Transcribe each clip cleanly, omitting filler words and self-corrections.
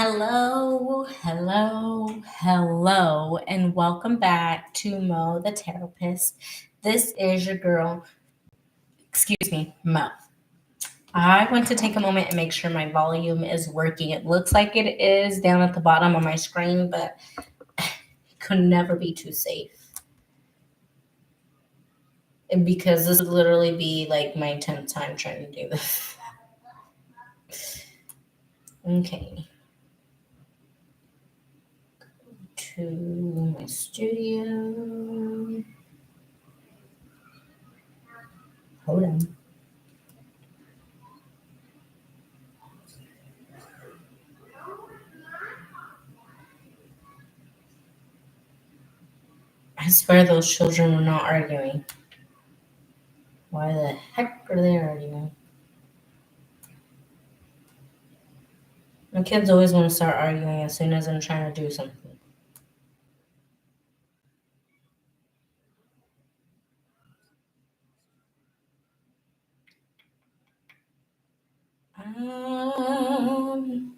Hello, hello, hello, and welcome back to Mo the Therapist. This is your girl, Mo. I want to take a moment and make sure my volume is working. It looks like it is down at the bottom of my screen, but it could never be too safe. And because this would literally be like my 10th time trying to do this. Okay. To my studio. Hold on. I swear those children were not arguing. Why the heck are they arguing? My kids always want to start arguing as soon as I'm trying to do something. Um,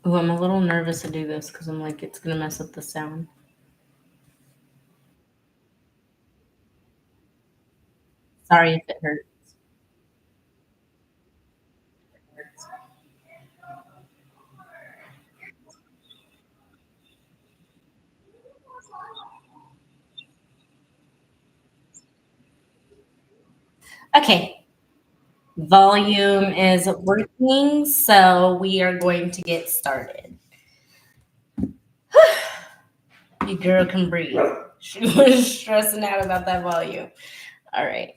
Ooh, I'm a little nervous to do this because I'm like, it's going to mess up the sound. Sorry if it hurts. Okay, volume is working, so we are going to get started. Your girl can breathe. She was stressing out about that volume. All right.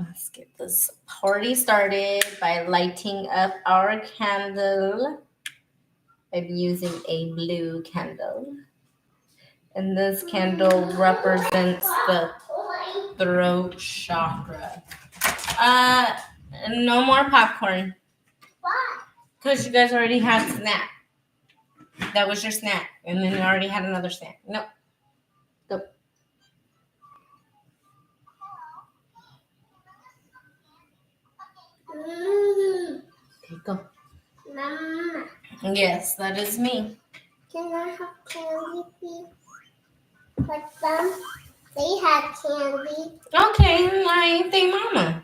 Let's get this party started by lighting up our candle. I'm using a blue candle. And this candle represents the throat chakra. Uh, no more popcorn. Why? Because you guys already had snack. That was your snack. And then you already had another snack. No. Go. Okay, go. Mama. Yes, that is me. Can I have candy, please? Like them? They had candy. Okay, I ain't they mama.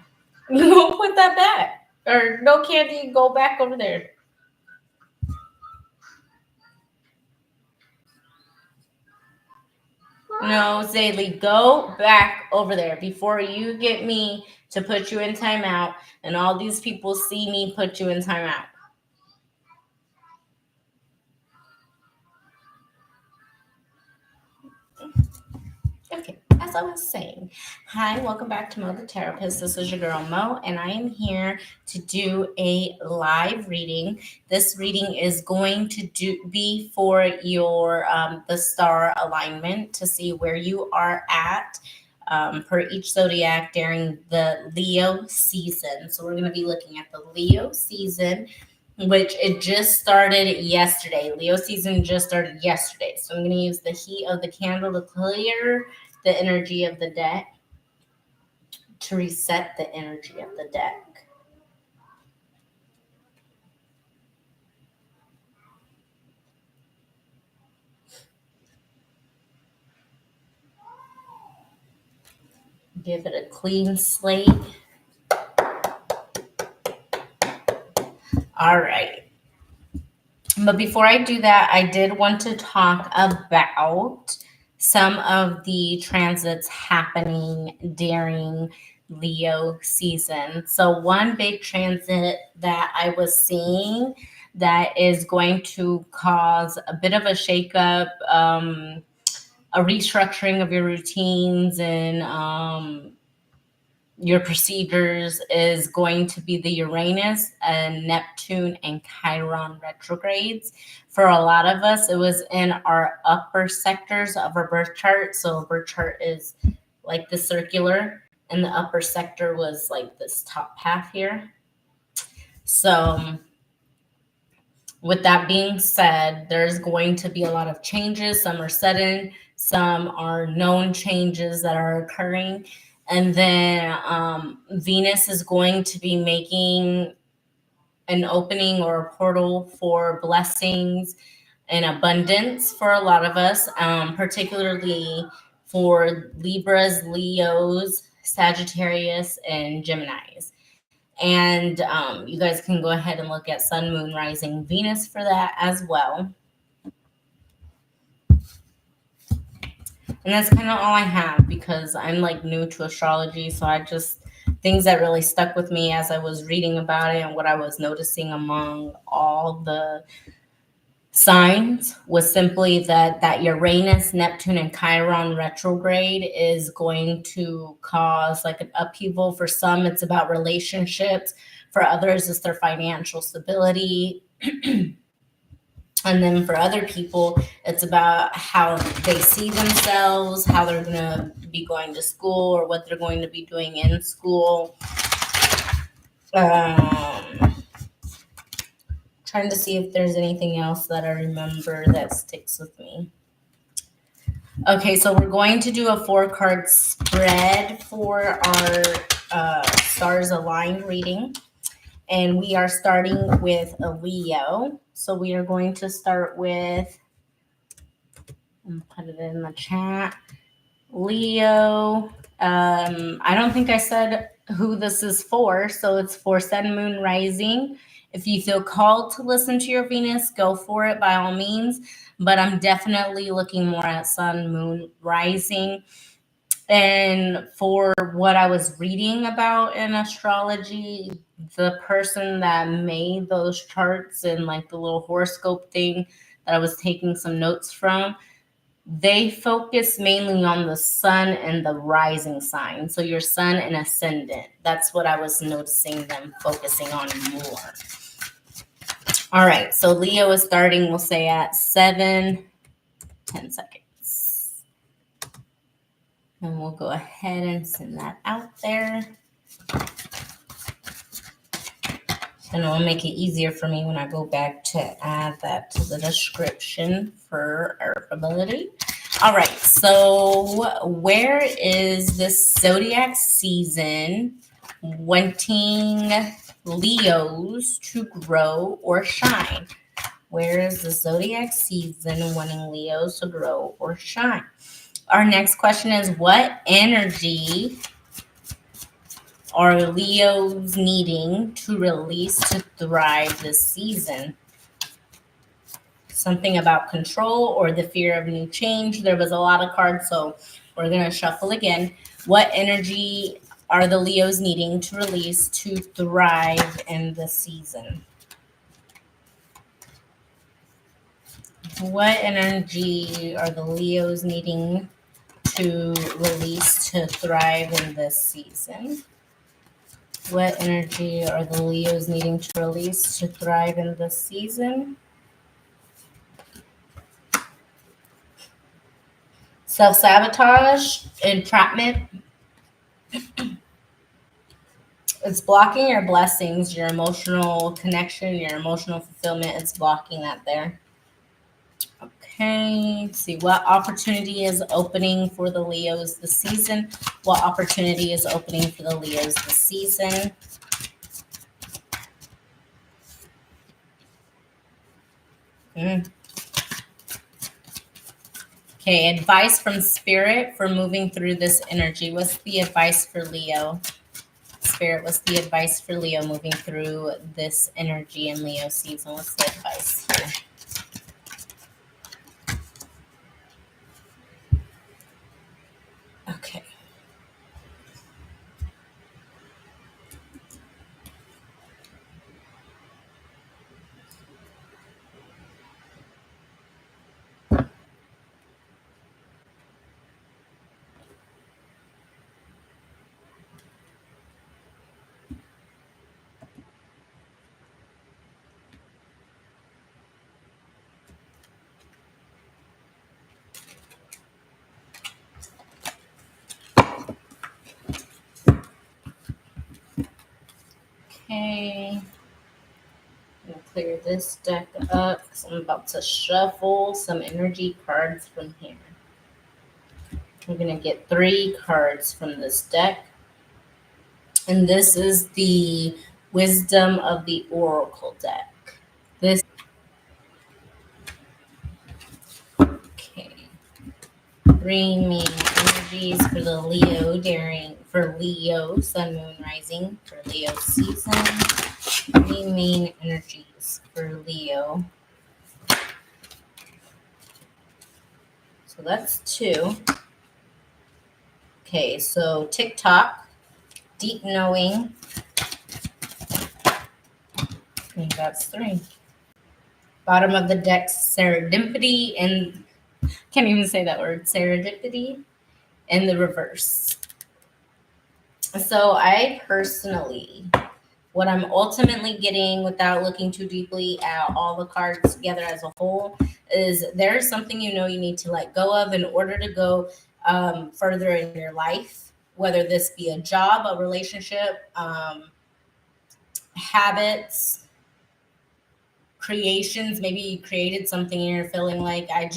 Go put that back. Or no candy, go back over there. No, Zaylee, go back over there before you get me to put you in timeout and all these people see me put you in timeout. Okay, as I was saying, hi, welcome back to Mo the Therapist. This is your girl Mo, and I am here to do a live reading. This reading is going to be for your the star alignment to see where you are at per each zodiac during the Leo season. So we're going to be looking at the Leo season, which it just started yesterday. Leo season just started yesterday. So I'm going to use the heat of the candle to clear the energy of the deck, to reset the energy of the deck. Give it a clean slate. All right. But before I do that, I did want to talk about some of the transits happening during Leo season. So one big transit that I was seeing that is going to cause a bit of a shakeup, a restructuring of your routines and your procedures is going to be the Uranus and Neptune and Chiron retrogrades. For a lot of us, it was in our upper sectors of our birth chart. So a birth chart is like the circular, and the upper sector was like this top half here. So with that being said, there's going to be a lot of changes. Some are sudden, some are known changes that are occurring. And then Venus is going to be making an opening or a portal for blessings and abundance for a lot of us, particularly for Libras, Leos, Sagittarius, and Geminis. And you guys can go ahead and look at Sun, Moon, Rising, Venus for that as well. And that's kind of all I have because I'm like new to astrology. So I just, things that really stuck with me as I was reading about it and what I was noticing among all the signs was simply that Uranus, Neptune, and Chiron retrograde is going to cause like an upheaval. For some, it's about relationships. For others, it's their financial stability. And then for other people, it's about how they see themselves, how they're going to be going to school or what they're going to be doing in school. Trying to see if there's anything else that I remember that sticks with me. Okay, so we're going to do a 4-card spread for our stars aligned reading. And we are starting with a Leo. So we are going to start with, put it in the chat, Leo. I don't think I said who this is for. So it's for Sun, Moon, Rising. If you feel called to listen to your Venus, go for it by all means. But I'm definitely looking more at Sun, Moon, Rising. And for what I was reading about in astrology, the person that made those charts and like the little horoscope thing that I was taking some notes from, they focus mainly on the sun and the rising sign. So your sun and ascendant. That's what I was noticing them focusing on more. All right. So Leo is starting, we'll say at 7-10 seconds. And we'll go ahead and send that out there. And it'll make it easier for me when I go back to add that to the description for our ability. All right, so where is this Zodiac season wanting Leos to grow or shine? Where is the Zodiac season wanting Leos to grow or shine? Our next question is, what energy are Leos needing to release to thrive this season? Something about control or the fear of new change. There was a lot of cards, so we're going to shuffle again. What energy are the Leos needing to release to thrive in this season? What energy are the Leos needing to release to thrive in this season? What energy are the Leos needing to release to thrive in this season? Self-sabotage, entrapment. It's blocking your blessings, your emotional connection, your emotional fulfillment. It's blocking that there. Okay, let's see what opportunity is opening for the Leos this season. What opportunity is opening for the Leos this season? Okay, advice from Spirit for moving through this energy. What's the advice for Leo? Spirit, what's the advice for Leo moving through this energy in Leo season? What's the advice here? Okay. Okay. I'm going to clear this deck up because I'm about to shuffle some energy cards from here. We're going to get 3 cards from this deck. And this is the Wisdom of the Oracle deck. Okay. 3 main energies for the Leo, Sun, Moon, Rising, for Leo season. 3 main energies for Leo. So that's 2. Okay, so TikTok, deep knowing. And that's 3. Bottom of the deck, serendipity, and can't even say that word, serendipity, and the reverse. So I personally, what I'm ultimately getting without looking too deeply at all the cards together as a whole is there's something you need to let go of in order to go further in your life, whether this be a job, a relationship, habits, creations. Maybe you created something and you're feeling like I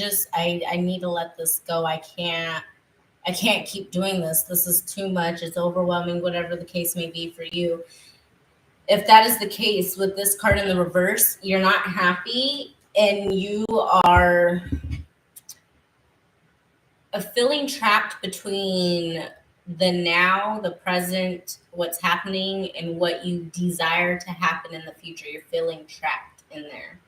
need to let this go. I can't keep doing this. This is too much. It's overwhelming, whatever the case may be for you. If that is the case with this card in the reverse, you're not happy and you are feeling trapped between the now, the present, what's happening, and what you desire to happen in the future. You're feeling trapped in there.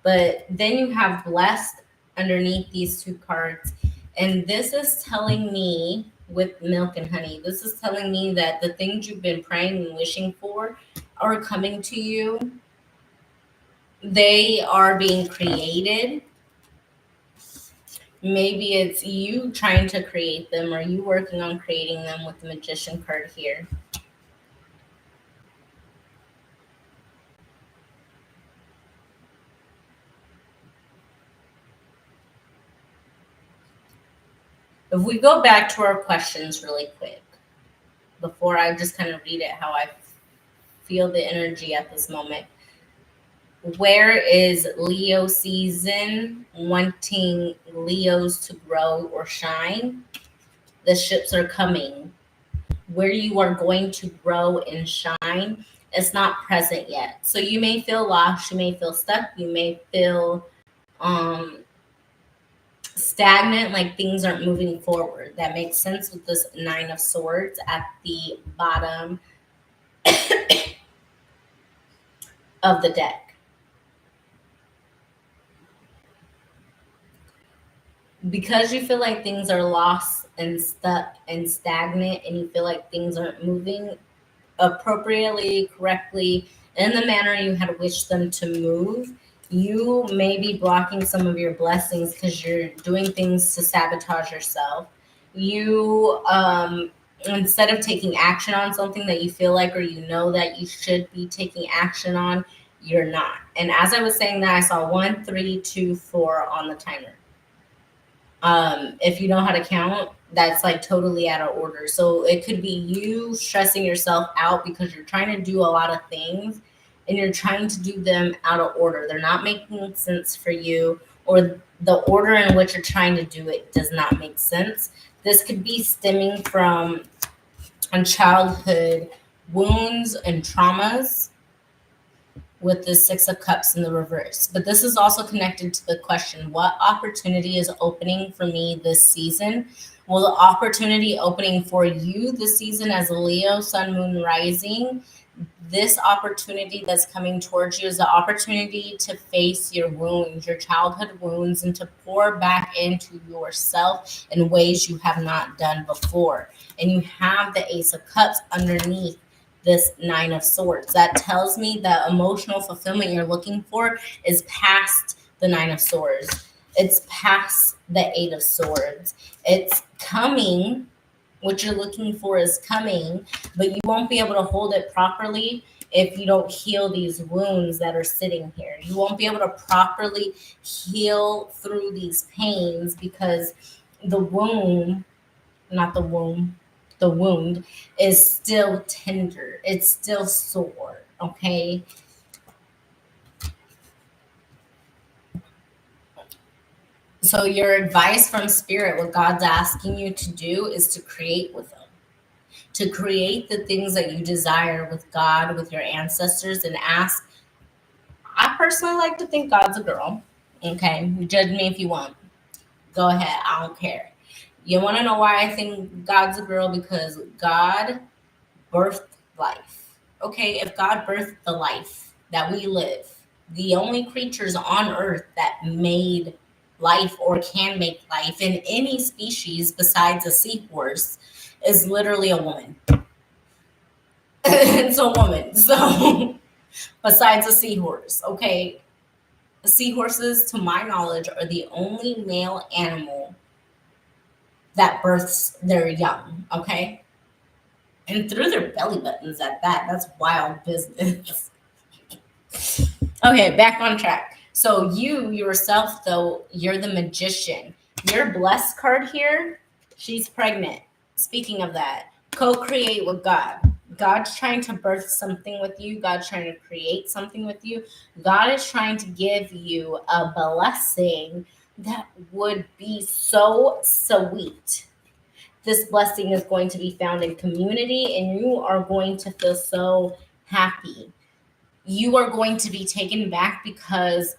But then you have blessed underneath these 2 cards. And this is telling me, with milk and honey, this is telling me that the things you've been praying and wishing for are coming to you. They are being created. Maybe it's you trying to create them or you working on creating them with the Magician card here. If we go back to our questions really quick, before I just kind of read it how I feel the energy at this moment. Where is Leo season wanting Leos to grow or shine? The ships are coming. Where you are going to grow and shine, it's not present yet. So you may feel lost, you may feel stuck, you may feel stagnant, like things aren't moving forward. That makes sense with this 9 of Swords at the bottom of the deck. Because you feel like things are lost and stuck and stagnant, and you feel like things aren't moving appropriately, correctly, in the manner you had wished them to move, you may be blocking some of your blessings because you're doing things to sabotage yourself. You, instead of taking action on something that you feel like or that you should be taking action on, you're not. And as I was saying that, I saw 1, 3, 2, 4 on the timer. If you know how to count, that's like totally out of order. So it could be you stressing yourself out because you're trying to do a lot of things and you're trying to do them out of order. They're not making sense for you, or the order in which you're trying to do it does not make sense. This could be stemming from childhood wounds and traumas with the 6 of Cups in the reverse. But this is also connected to the question, what opportunity is opening for me this season? Well, the opportunity opening for you this season as a Leo, Sun, Moon, Rising, this opportunity that's coming towards you is the opportunity to face your wounds, your childhood wounds, and to pour back into yourself in ways you have not done before. And you have the Ace of Cups underneath this 9 of Swords. That tells me that emotional fulfillment you're looking for is past the 9 of Swords. It's past the 8 of Swords. It's coming. What you're looking for is coming, but you won't be able to hold it properly if you don't heal these wounds that are sitting here. You won't be able to properly heal through these pains because the wound is still tender. It's still sore, okay? So your advice from spirit, what God's asking you to do is to create with him, to create the things that you desire with God, with your ancestors, and ask. I personally like to think God's a girl. Okay, you judge me if you want. Go ahead, I don't care. You want to know why I think God's a girl? Because God birthed life. Okay, if God birthed the life that we live, the only creatures on earth that made life or can make life in any species besides a seahorse is literally a woman. It's a woman. So, besides a seahorse, okay, seahorses, to my knowledge, are the only male animal that births their young, okay? And through their belly buttons at that. That's wild business. Okay, back on track. So you yourself, though, you're the magician. Your blessed card here, she's pregnant. Speaking of that, co-create with God. God's trying to birth something with you. God's trying to create something with you. God is trying to give you a blessing that would be so sweet. This blessing is going to be found in community, and you are going to feel so happy. You are going to be taken back because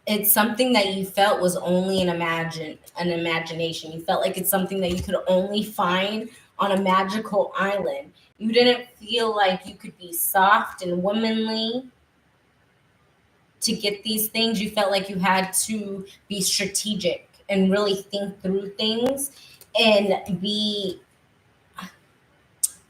it's something that you felt was only an imagination. You felt like it's something that you could only find on a magical island. You didn't feel like you could be soft and womanly to get these things. You felt like you had to be strategic and really think through things and be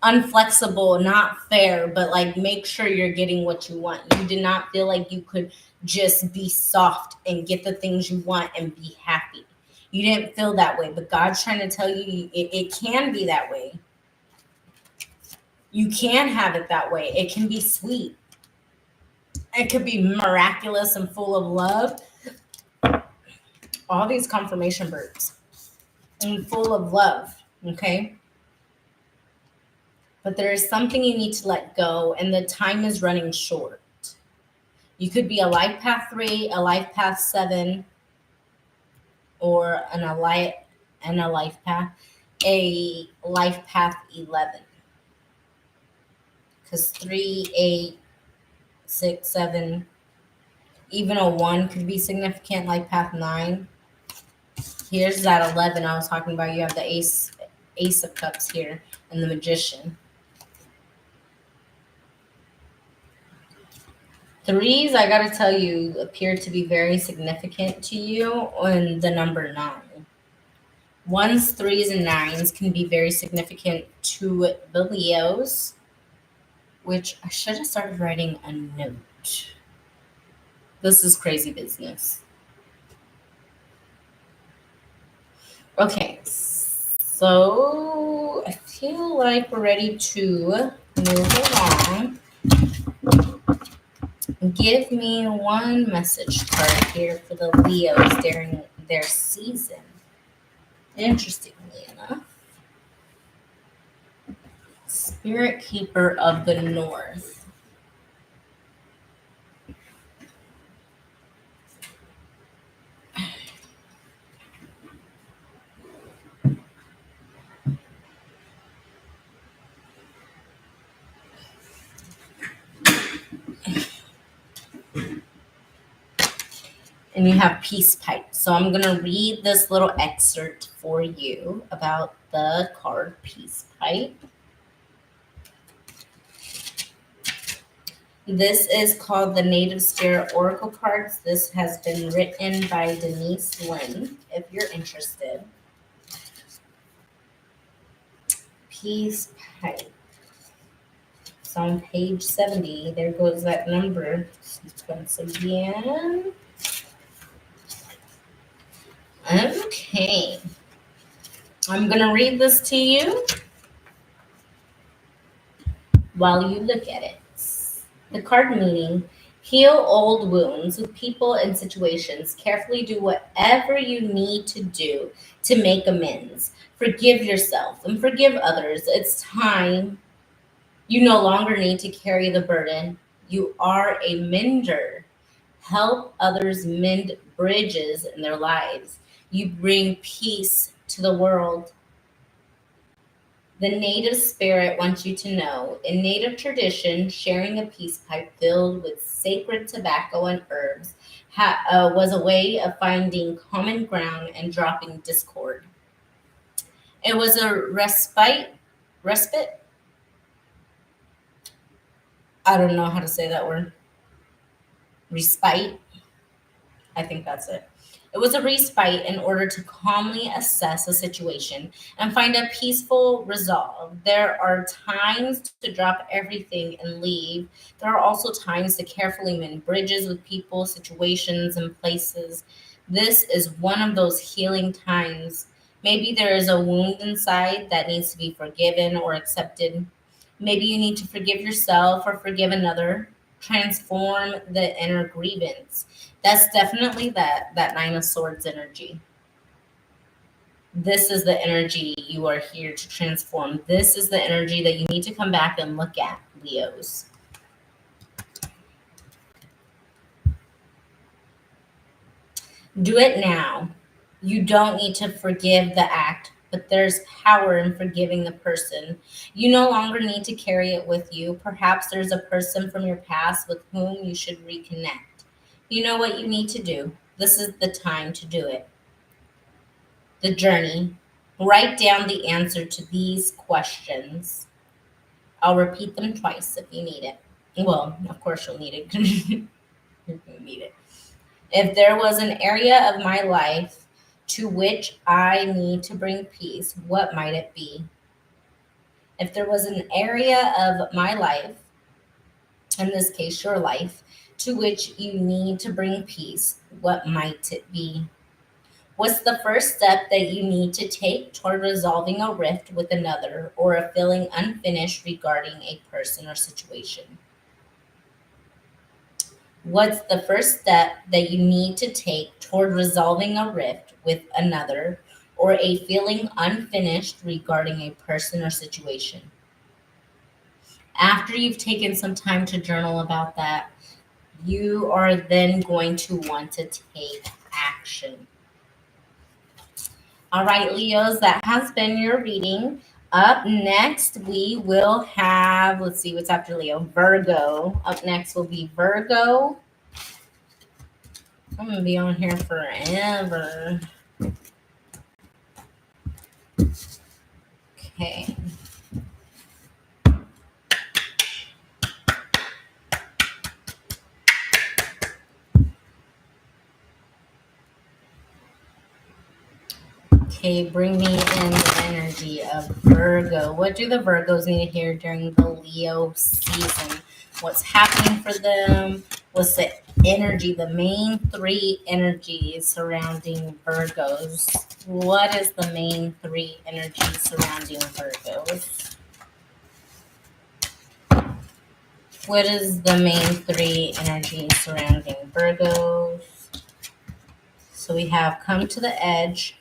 unflexible, not fair, but like make sure you're getting what you want. You did not feel like you could just be soft and get the things you want and be happy. You didn't feel that way, but God's trying to tell you it can be that way. You can have it that way. It can be sweet. It could be miraculous and full of love. All these confirmation birds and full of love, okay? But there is something you need to let go, and the time is running short. You could be a life path 3, a life path 7, or a life path 11. Because 3, 8, 6, 7, even a 1 could be significant, life path 9. Here's that 11 I was talking about. You have the Ace of Cups here and the Magician. 3s, I gotta tell you, appear to be very significant to you on the number 9. 1s, 3s, and 9s can be very significant to the Leos, which I should have started writing a note. This is crazy business. Okay, so I feel like we're ready to move along. Give me one message card here for the Leos during their season. Interestingly enough, Spirit Keeper of the North. And you have Peace Pipe. So I'm going to read this little excerpt for you about the card Peace Pipe. This is called the Native Spirit Oracle cards. This has been written by Denise Lynn, if you're interested. Peace Pipe. It's on page 70. There goes that number sequence again. Okay. I'm going to read this to you while you look at it. The card meaning: heal old wounds with people and situations. Carefully do whatever you need to do to make amends. Forgive yourself and forgive others. It's time. You no longer need to carry the burden. You are a mender. help others mend bridges in their lives. You bring peace to the world. The native spirit wants you to know, in native tradition, sharing a peace pipe filled with sacred tobacco and herbs was a way of finding common ground and dropping discord. It was a respite. I don't know how to say that word. Respite. I think that's it. It was a respite in order to calmly assess a situation and find a peaceful resolve. There are times to drop everything and leave. There are also times to carefully mend bridges with people, situations, and places. This is one of those healing times. Maybe there is a wound inside that needs to be forgiven or accepted. Maybe you need to forgive yourself or forgive another. Transform the inner grievance. That's definitely that Nine of Swords energy. This is the energy you are here to transform. This is the energy that you need to come back and look at, Leos. Do it now. You don't need to forgive the act, but there's power in forgiving the person. You no longer need to carry it with you. Perhaps there's a person from your past with whom you should reconnect. You know what you need to do. This is the time to do it. The journey. Write down the answer to these questions. I'll repeat them twice if you need it. Well, of course you'll need it. You're going to need it. If there was an area of my life to which I need to bring peace, what might it be? If there was an area of my life, in this case your life, to which you need to bring peace, what might it be? What's the first step that you need to take toward resolving a rift with another or a feeling unfinished regarding a person or situation? What's the first step that you need to take toward resolving a rift with another or a feeling unfinished regarding a person or situation? After you've taken some time to journal about that, you are then going to want to take action. All right, Leos, that has been your reading. Up next, we will have, let's see what's after Leo, Virgo. Up next will be Virgo. I'm going to be on here forever. Okay. Okay, bring me in the energy of Virgo. What do the Virgos need to hear during the Leo season? What's happening for them? What's the energy, the main three energies surrounding Virgos? What is the main three energies surrounding Virgos? What is the main three energies surrounding Virgos? So we have come to the edge.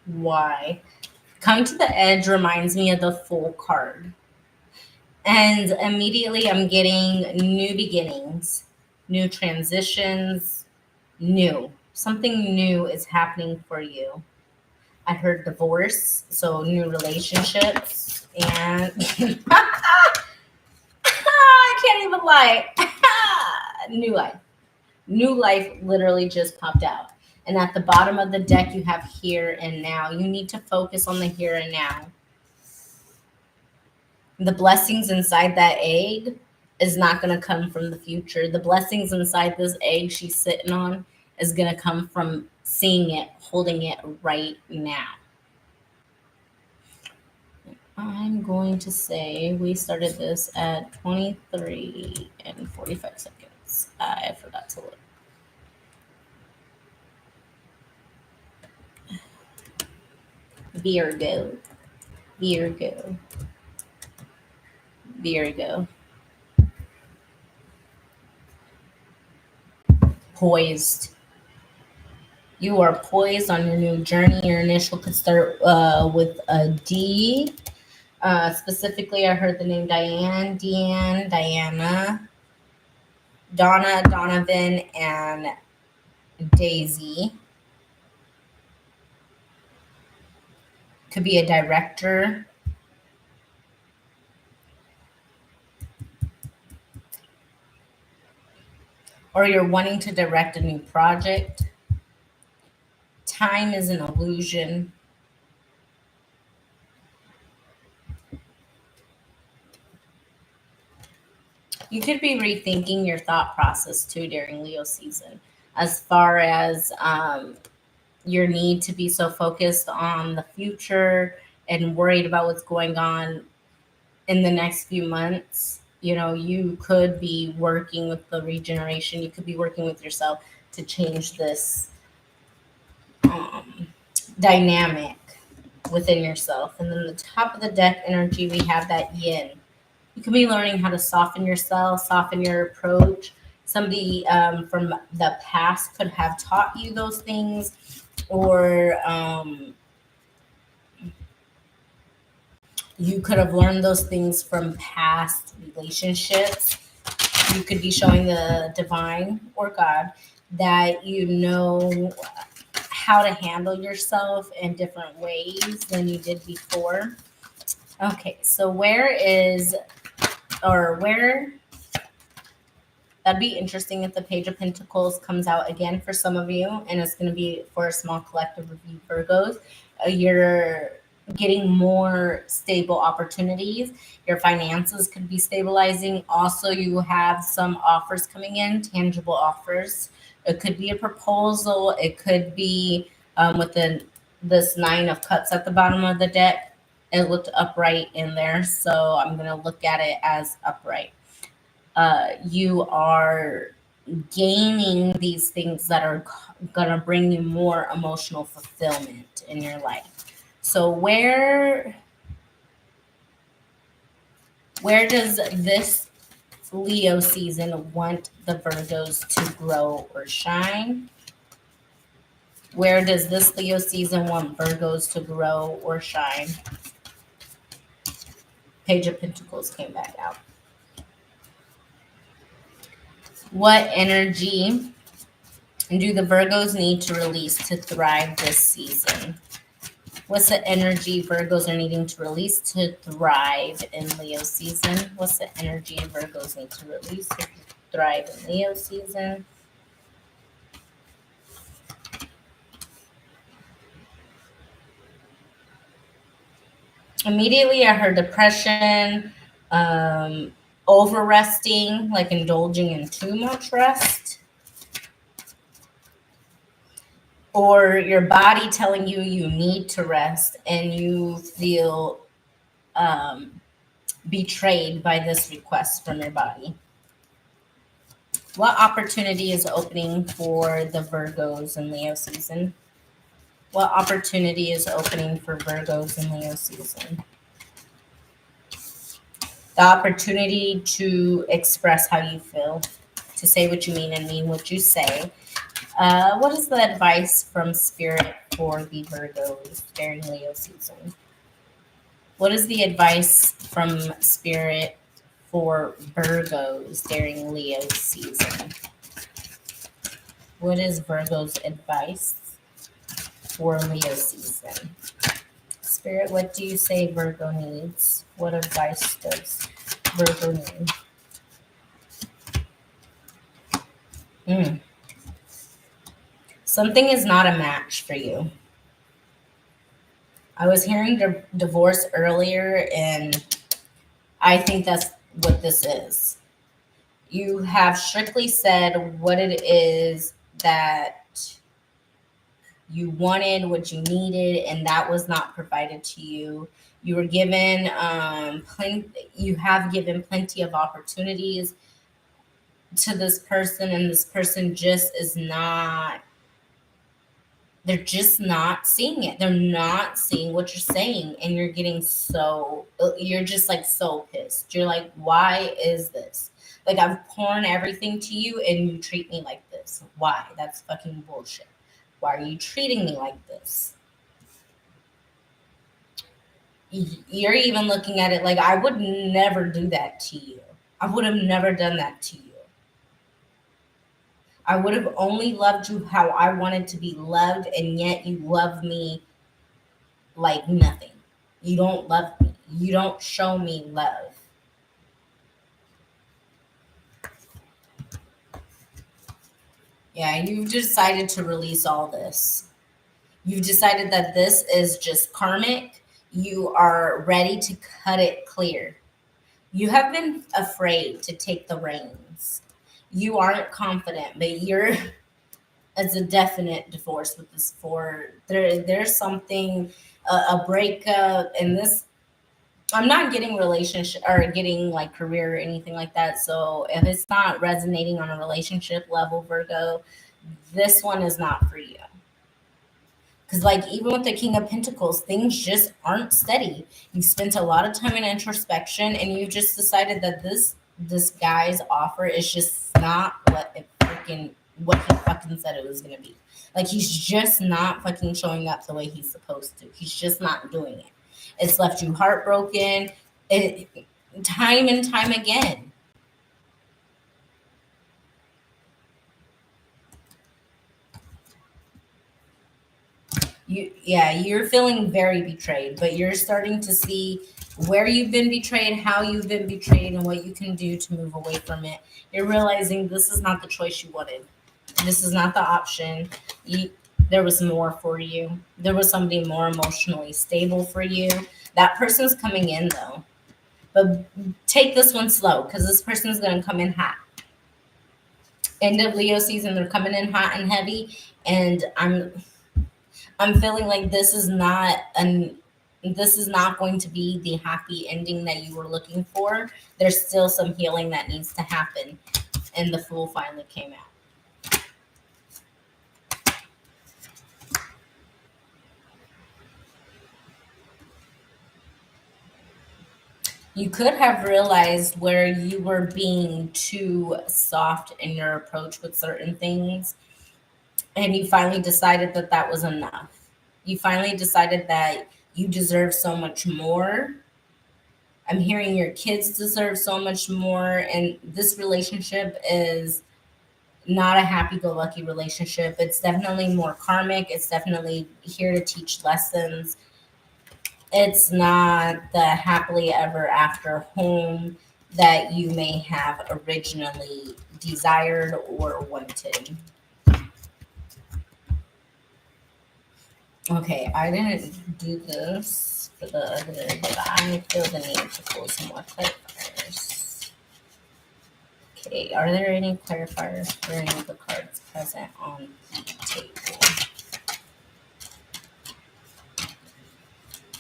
Why? Come to the edge reminds me of the Fool card. And immediately I'm getting new beginnings, new transitions, new. Something new is happening for you. I heard divorce, so new relationships, and I can't even lie. New life. New life literally just popped out. And at the bottom of the deck, you have here and now. You need to focus on the here and now. The blessings inside that egg is not going to come from the future. The blessings inside this egg she's sitting on is going to come from seeing it, holding it right now. I'm going to say we started this at 23 and 45 seconds. I forgot to look. Virgo. Poised. You are poised on your new journey. Your initial could start with a D. Specifically, I heard the name Diana. Donna, Donovan, and Daisy. Could be a director. Or you're wanting to direct a new project. Time is an illusion. You could be rethinking your thought process too during Leo season, as far as your need to be so focused on the future and worried about what's going on in the next few months. You know, you could be working with the regeneration, you could be working with yourself to change this um, dynamic within yourself. And then the top of the deck energy, we have that yin. You can be learning how to soften yourself, soften your approach. Somebody from the past could have taught you those things, or you could have learned those things from past relationships. You could be showing the divine or God that you know how to handle yourself in different ways than you did before. Okay, so where that'd be interesting if the Page of Pentacles comes out again for some of you, and it's going to be for a small collective of you Virgos. You're getting more stable opportunities. Your finances could be stabilizing. Also, you have some offers coming in, tangible offers. It could be a proposal. It could be with this Nine of Cups at the bottom of the deck. It looked upright in there, so I'm going to look at it as upright. You are gaining these things that are going to bring you more emotional fulfillment in your life. So where does this Leo season want the Virgos to grow or shine? Where does this Leo season want Virgos to grow or shine? Page of Pentacles came back out. What energy do the Virgos need to release to thrive this season? What's the energy Virgos are needing to release to thrive in Leo season? What's the energy Virgos need to release to thrive in Leo season? Immediately, I heard depression, over resting, like indulging in too much rest, or your body telling you you need to rest and you feel betrayed by this request from your body. What opportunity is opening for the Virgos in Leo season? What opportunity is opening for Virgos in Leo season? The opportunity to express how you feel, to say what you mean and mean what you say. What is the advice from Spirit for the Virgos during Leo season? What is the advice from Spirit for Virgos during Leo season? What is Virgo's advice for Leo season? Spirit, what do you say Virgo needs? What advice does Virgo need? Something is not a match for you. I was hearing divorce earlier, and I think that's what this is. You have strictly said what it is that you wanted, what you needed, and that was not provided to you. You were given you have given plenty of opportunities to this person, and this person just is not, they're just not seeing it. They're not seeing what you're saying, and you're getting you're just like so pissed. You're like, why is this? Like, I've poured everything to you and you treat me like this. Why? That's fucking bullshit. Why are you treating me like this? You're even looking at it like, I would never do that to you. I would have never done that to you. I would have only loved you how I wanted to be loved, and yet you love me like nothing. You don't love me. You don't show me love. Yeah, you've decided to release all this. You've decided that this is just karmic. You are ready to cut it clear. You have been afraid to take the reins. You aren't confident, but you're it's a definite divorce with this four. There's something a breakup and this I'm not getting relationship or getting like career or anything like that. So if it's not resonating on a relationship level, Virgo, this one is not for you. Because, like, even with the King of Pentacles, things just aren't steady. You spent a lot of time in introspection, and you just decided that this guy's offer is just not what he fucking said it was gonna be. Like, he's just not fucking showing up the way he's supposed to. He's just not doing it. It's left you heartbroken, it, time and time again. You're feeling very betrayed, but you're starting to see where you've been betrayed, how you've been betrayed, and what you can do to move away from it. You're realizing this is not the choice you wanted. This is not the option. There was more for you. There was somebody more emotionally stable for you. That person's coming in though, but take this one slow because this person's going to come in hot. End of Leo season, they're coming in hot and heavy, and I'm feeling like this is not going to be the happy ending that you were looking for. There's still some healing that needs to happen, and the Fool finally came out. You could have realized where you were being too soft in your approach with certain things, and you finally decided that that was enough. You finally decided that you deserve so much more. I'm hearing your kids deserve so much more, and this relationship is not a happy-go-lucky relationship. It's definitely more karmic. It's definitely here to teach lessons. It's not the happily ever after home that you may have originally desired or wanted. Okay, I didn't do this for the other, but I feel the need to pull some more clarifiers. Okay, are there any clarifiers for any of the cards present on the table?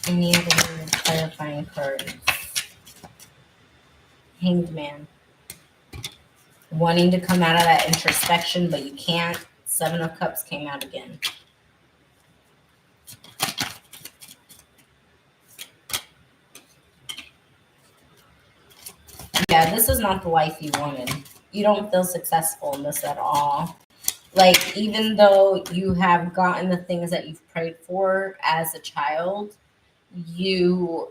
Any other clarifying cards? Hanged Man. Wanting to come out of that introspection, but you can't. Seven of Cups came out again. Yeah, this is not the life you wanted. You don't feel successful in this at all. Like, even though you have gotten the things that you've prayed for as a child, you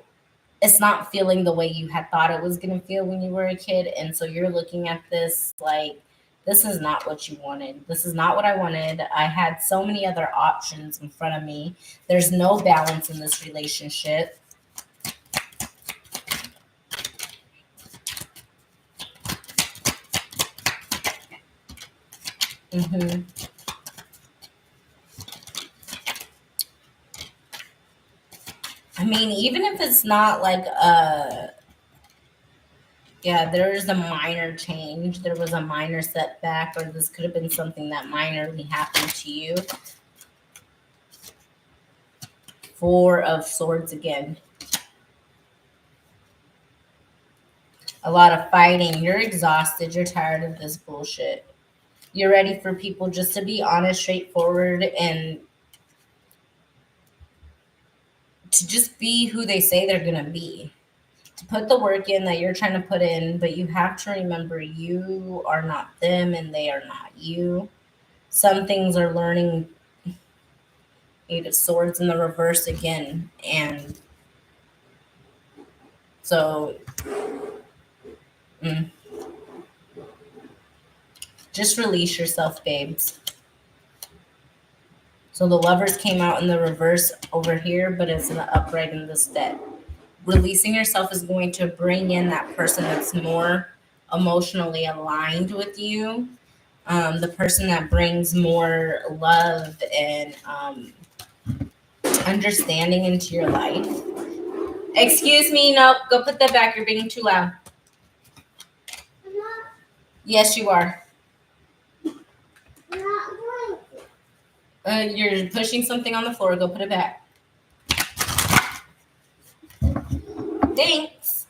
it's not feeling the way you had thought it was going to feel when you were a kid. And so you're looking at this like, this is not what you wanted. This is not what I wanted. I had so many other options in front of me. There's no balance in this relationship. hmm I mean, even if it's not like yeah, there's a minor change. There was a minor setback, or this could have been something that minorly happened to you. Four of Swords again. A lot of fighting. You're exhausted. You're tired of this bullshit. You're ready for people just to be honest, straightforward, and to just be who they say they're going to be. To put the work in that you're trying to put in, but you have to remember you are not them and they are not you. Some things are learning. Eight of Swords in the reverse again. And so, Just release yourself, babes. So the Lovers came out in the reverse over here, but it's in the upright in this deck. Releasing yourself is going to bring in that person that's more emotionally aligned with you, the person that brings more love and understanding into your life. Excuse me, no, go put that back. You're being too loud. Yes, you are. You're pushing something on the floor. Go put it back. Thanks.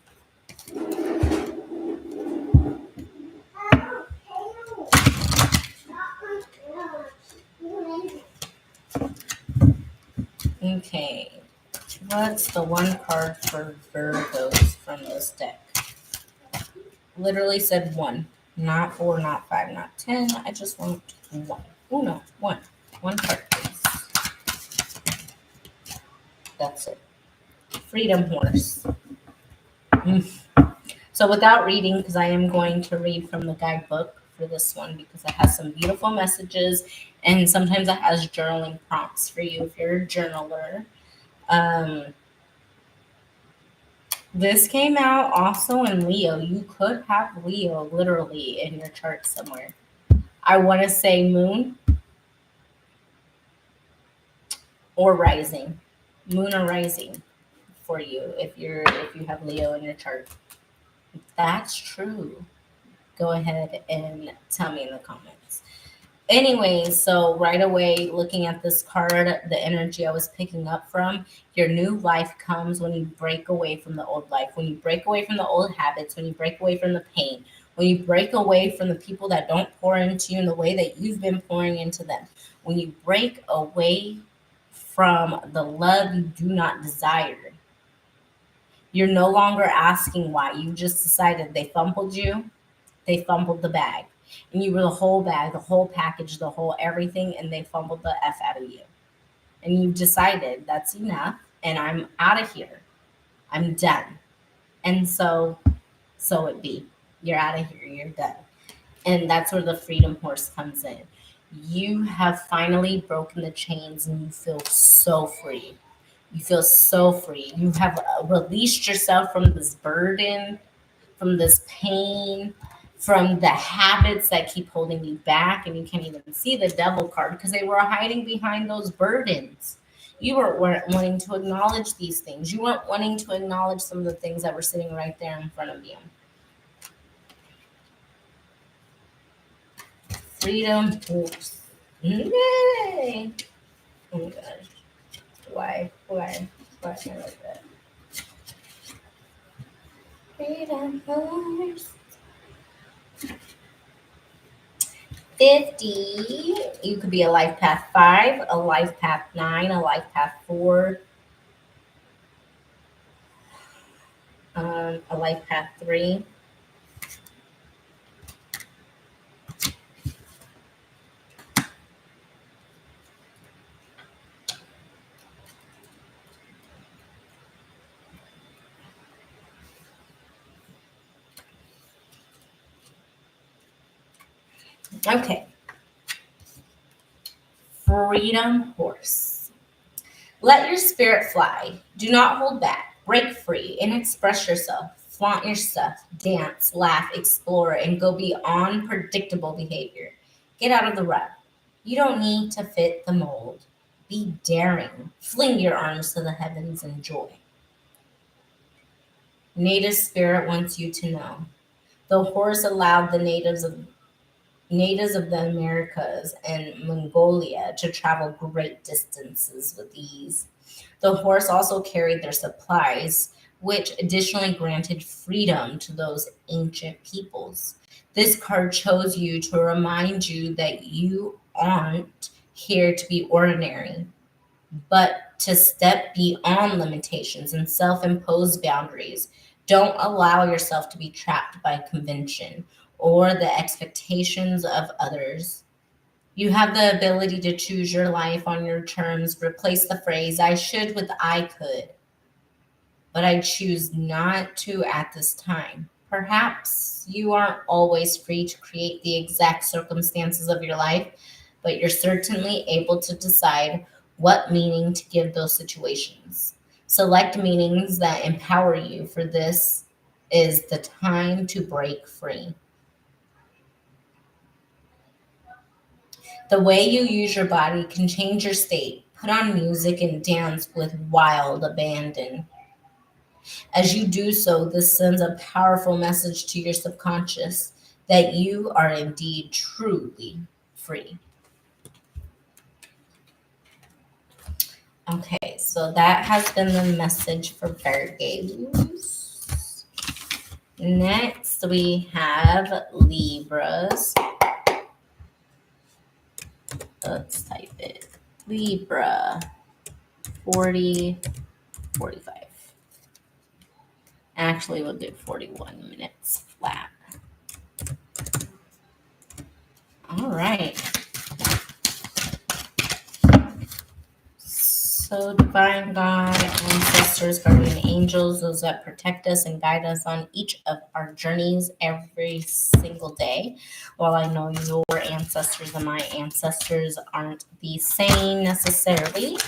Okay. What's the one card for Virgos from this deck? Literally said one. Not 4, not 5, not 10. I just want one. Oh no, one. One card, please. That's it. Freedom Horse. So without reading, because I am going to read from the guidebook for this one because it has some beautiful messages and sometimes it has journaling prompts for you if you're a journaler. This came out also in Leo. You could have Leo literally in your chart somewhere. I want to say moon or rising. Moon or rising for you if you have Leo in your chart. If that's true, go ahead and tell me in the comments. Anyways, so right away, looking at this card, the energy I was picking up from, your new life comes when you break away from the old life, when you break away from the old habits, when you break away from the pain, when you break away from the people that don't pour into you in the way that you've been pouring into them, when you break away from the love you do not desire. You're no longer asking why. You just decided they fumbled you, they fumbled the bag. And you were the whole bag, the whole package, the whole everything, and they fumbled the F out of you. And you decided that's enough and I'm out of here. I'm done. And so it be. You're out of here. You're done. And that's where the Freedom Horse comes in. You have finally broken the chains and you feel so free. You feel so free. You have released yourself from this burden, from this pain, from the habits that keep holding you back. And you can't even see the Devil card because they were hiding behind those burdens. You weren't wanting to acknowledge these things. You weren't wanting to acknowledge some of the things that were sitting right there in front of you. Freedom Horse. Yay! Oh my gosh. Why am I like that? Freedom Horse. 50. You could be a life path 5, a life path 9, a life path 4, a life path 3. Okay. Freedom Horse. Let your spirit fly. Do not hold back. Break free and express yourself. Flaunt your stuff. Dance, laugh, explore, and go beyond predictable behavior. Get out of the rut. You don't need to fit the mold. Be daring. Fling your arms to the heavens and joy. Native Spirit wants you to know. The horse allowed the natives of the Americas and Mongolia to travel great distances with ease. The horse also carried their supplies, which additionally granted freedom to those ancient peoples. This card chose you to remind you that you aren't here to be ordinary, but to step beyond limitations and self imposed boundaries. Don't allow yourself to be trapped by convention or the expectations of others. You have the ability to choose your life on your terms. Replace the phrase, I should with I could, but I choose not to at this time. Perhaps you aren't always free to create the exact circumstances of your life, but you're certainly able to decide what meaning to give those situations. Select meanings that empower you, for this is the time to break free. The way you use your body can change your state. Put on music and dance with wild abandon. As you do so, this sends a powerful message to your subconscious that you are indeed truly free. Okay, so that has been the message for Virgos. Next, we have Libras. Let's type it. Libra 40, 45. Actually, we'll do 41 minutes flat. All right. So, divine God, ancestors, guardian angels, those that protect us and guide us on each of our journeys every single day. While I know your ancestors and my ancestors aren't the same necessarily,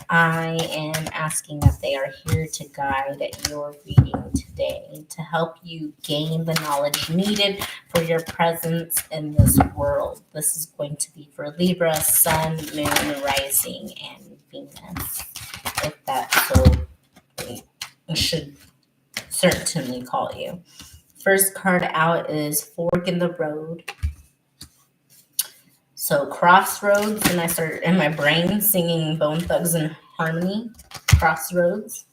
I am asking that they are here to guide your reading today to help you gain the knowledge needed for your presence in this world. This is going to be for Libra, Sun, Moon, Rising, and Venus. If that's so, should certainly call you. First card out is Fork in the Road. So Crossroads, and I started in my brain singing Bone Thugs and Harmony, Crossroads.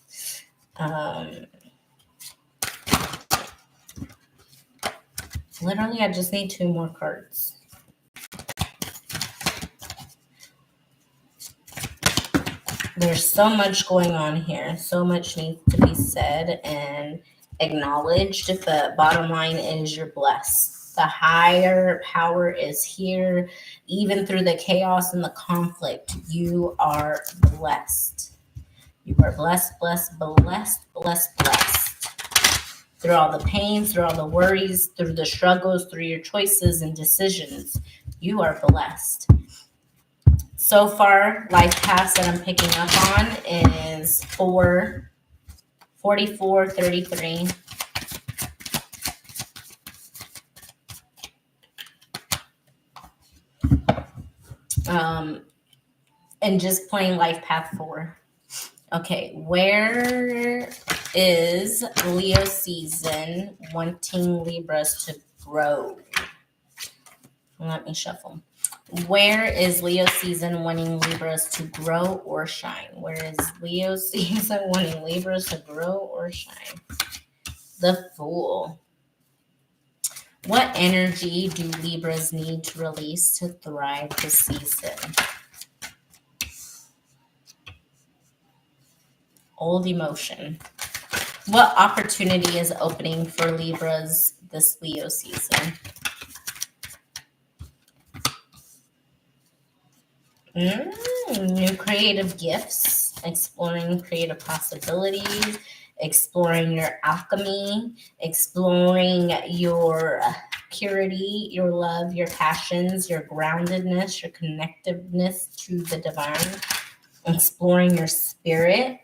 Literally, I just need 2 more cards. There's so much going on here. So much needs to be said and acknowledged. The bottom line is you're blessed. The higher power is here. Even through the chaos and the conflict, you are blessed. You are blessed, blessed, blessed, blessed, blessed. Through all the pains, through all the worries, through the struggles, through your choices and decisions, you are blessed. So far, life paths that I'm picking up on is 4, 44, 33. And just plain life path 4. Okay, where is Leo season wanting Libras to grow? Let me shuffle. Where is Leo season wanting Libras to grow or shine? Where is Leo season wanting Libras to grow or shine? The Fool. What energy do Libras need to release to thrive this season? Old emotion. What opportunity is opening for Libras this Leo season? New creative gifts, exploring creative possibilities, exploring your alchemy, exploring your purity, your love, your passions, your groundedness, your connectiveness to the divine, exploring your spirit.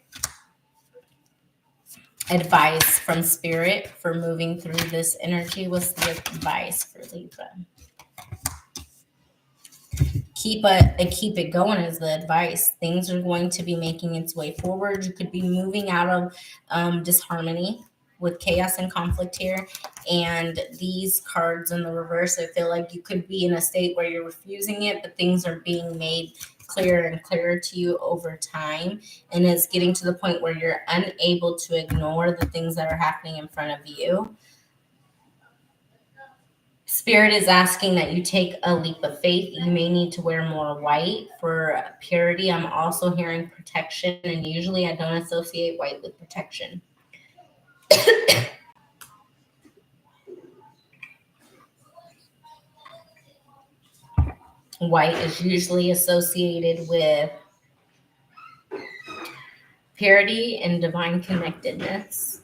Advice from spirit for moving through this energy. What's the advice for Libra? Keep it going is the advice. Things are going to be making its way forward. You could be moving out of disharmony with chaos and conflict here. And these cards in the reverse, I feel like you could be in a state where you're refusing it, but things are being made clearer and clearer to you over time. And it's getting to the point where you're unable to ignore the things that are happening in front of you. Spirit is asking that you take a leap of faith. You may need to wear more white for purity. I'm also hearing protection, and usually I don't associate white with protection. White is usually associated with purity and divine connectedness.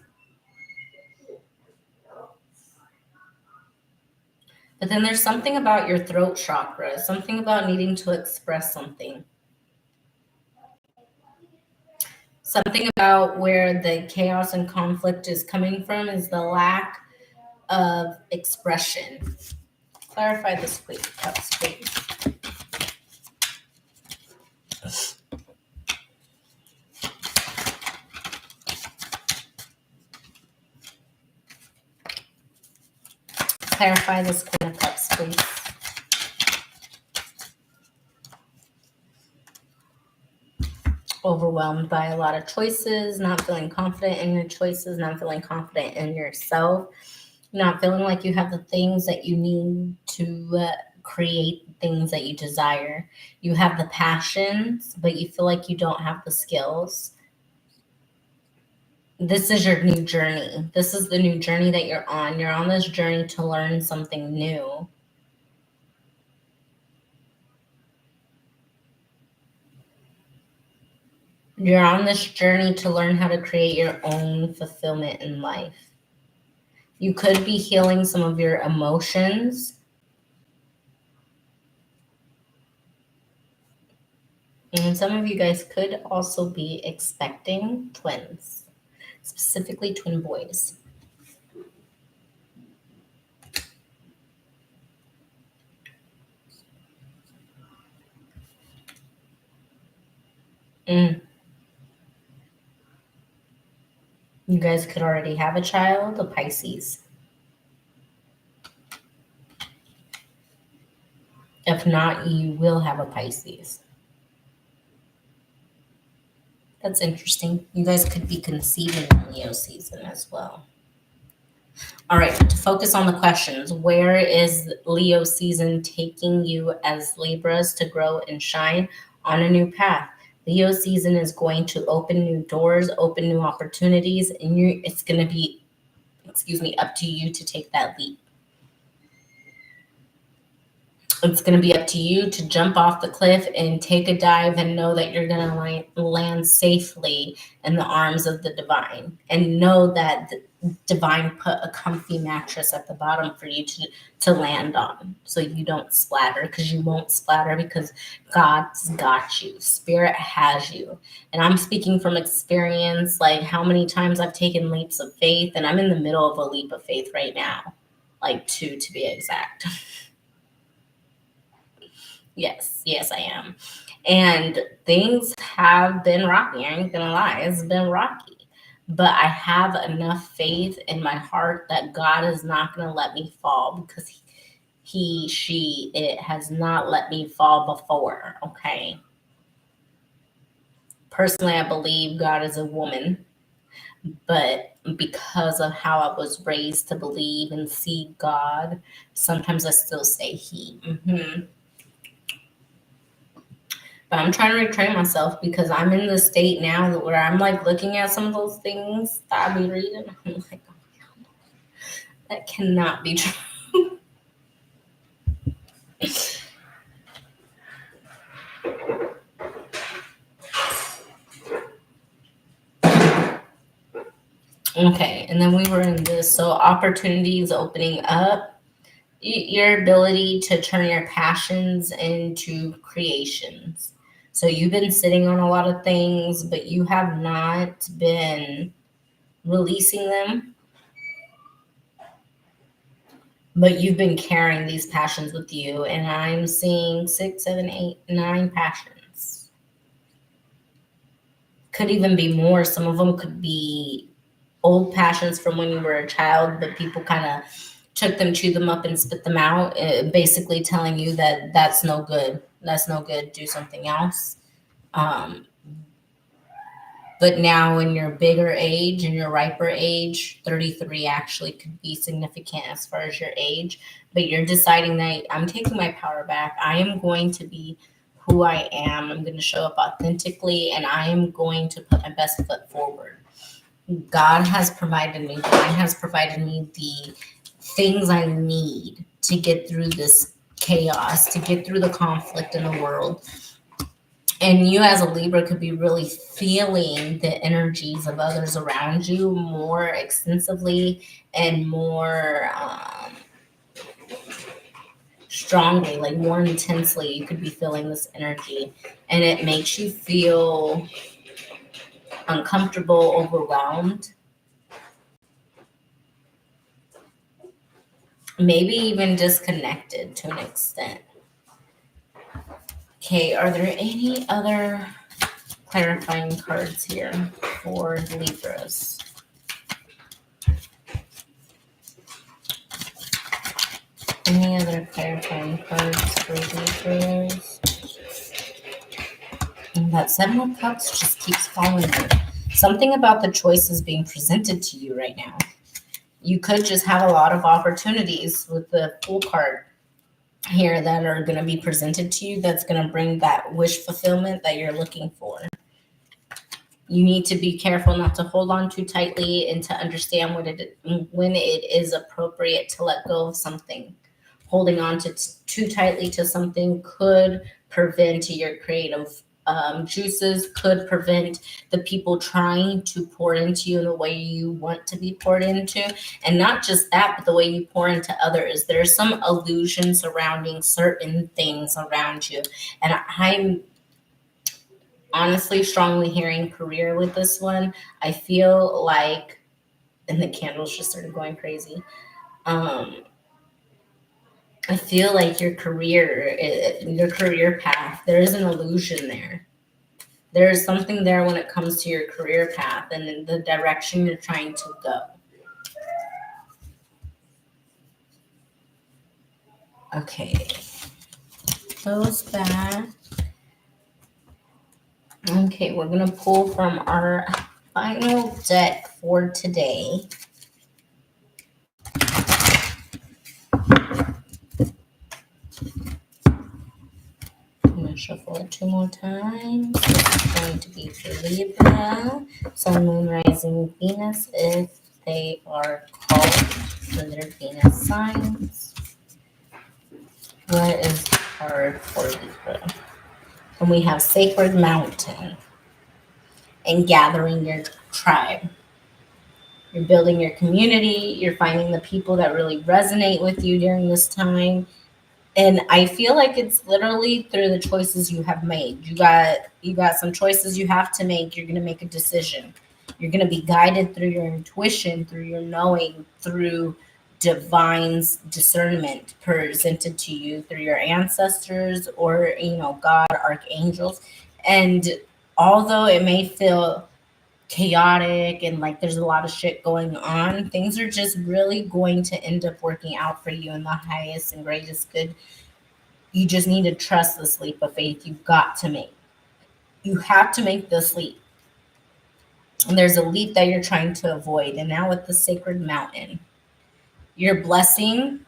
But then there's something about your throat chakra, something about needing to express something. Something about where the chaos and conflict is coming from is the lack of expression. Clarify this, please. Clarify this, Queen of Cups, please. Overwhelmed by a lot of choices, not feeling confident in your choices, not feeling confident in yourself, not feeling like you have the things that you need to create things that you desire. You have the passions, but you feel like you don't have the skills. This is your new journey. This is the new journey that you're on. You're on this journey to learn something new. You're on this journey to learn how to create your own fulfillment in life. You could be healing some of your emotions. And some of you guys could also be expecting twins, specifically twin boys. You guys could already have a child, a Pisces. If not, you will have a Pisces. That's interesting. You guys could be conceiving in Leo season as well. All right, to focus on the questions, where is Leo season taking you as Libras to grow and shine on a new path? Leo season is going to open new doors, open new opportunities, and it's going to be, up to you to take that leap. It's going to be up to you to jump off the cliff and take a dive and know that you're going to land safely in the arms of the divine, and know that the divine put a comfy mattress at the bottom for you to land on, so you don't splatter, because you won't splatter, because God's got you. Spirit has you. And I'm speaking from experience, like how many times I've taken leaps of faith, and I'm in the middle of a leap of faith right now, like two to be exact. Yes, I am. And things have been rocky. I ain't gonna lie, it's been rocky. But I have enough faith in my heart that God is not gonna let me fall, because it has not let me fall before, okay? Personally, I believe God is a woman, but because of how I was raised to believe and see God, sometimes I still say he. But I'm trying to retrain myself, because I'm in the state now where I'm like looking at some of those things that I be reading. I'm like, oh my God, that cannot be true. Okay, and then we were in this. So opportunities opening up, your ability to turn your passions into creations. So you've been sitting on a lot of things, but you have not been releasing them. But you've been carrying these passions with you. And I'm seeing 6, 7, 8, 9 passions. Could even be more. Some of them could be old passions from when you were a child, but people kind of took them, chewed them up, and spit them out, basically telling you that that's no good. That's no good. Do something else. But now in your bigger age, in your riper age, 33 actually could be significant as far as your age. But you're deciding that I'm taking my power back. I am going to be who I am. I'm going to show up authentically, and I am going to put my best foot forward. God has provided me, divine has provided me the things I need to get through this chaos, to get through the conflict in the world. And you as a Libra could be really feeling the energies of others around you more extensively and more strongly, like more intensely. You could be feeling this energy, and it makes you feel uncomfortable, overwhelmed, maybe even disconnected to an extent. Okay, are there any other clarifying cards here for Libras? Any other clarifying cards for Libras? And that Seven of Cups just keeps falling here. Something about the choices being presented to you right now. You could just have a lot of opportunities with the Fool card here that are going to be presented to you that's going to bring that wish fulfillment that you're looking for. You need to be careful not to hold on too tightly and to understand when it is appropriate to let go of something. Holding on to too tightly to something could prevent your creative juices, could prevent the people trying to pour into you in the way you want to be poured into. And not just that, but the way you pour into others. There's some illusion surrounding certain things around you. And I'm honestly strongly hearing career with this one. I feel like, and the candles just started going crazy. I feel like your career path, there is an illusion there. There is something there when it comes to your career path and in the direction you're trying to go. Okay. Close back. Okay, we're going to pull from our final deck for today. I'm going to shuffle it 2 more times. This is going to be for Libra, Sun, Moon, Rising, Venus, if they are called for their Venus signs. What is hard for Libra? And we have Sacred Mountain and gathering your tribe. You're building your community. You're finding the people that really resonate with you during this time. And I feel like it's literally through the choices you have made. You got some choices you have to make. You're going to make a decision. You're going to be guided through your intuition, through your knowing, through divine's discernment presented to you through your ancestors or, God, archangels. And although it may feel chaotic and like there's a lot of shit going on, things are just really going to end up working out for you in the highest and greatest good. You just need to trust this leap of faith you've got to make. You have to make this leap. And there's a leap that you're trying to avoid. And now with the Sacred Mountain, your blessing,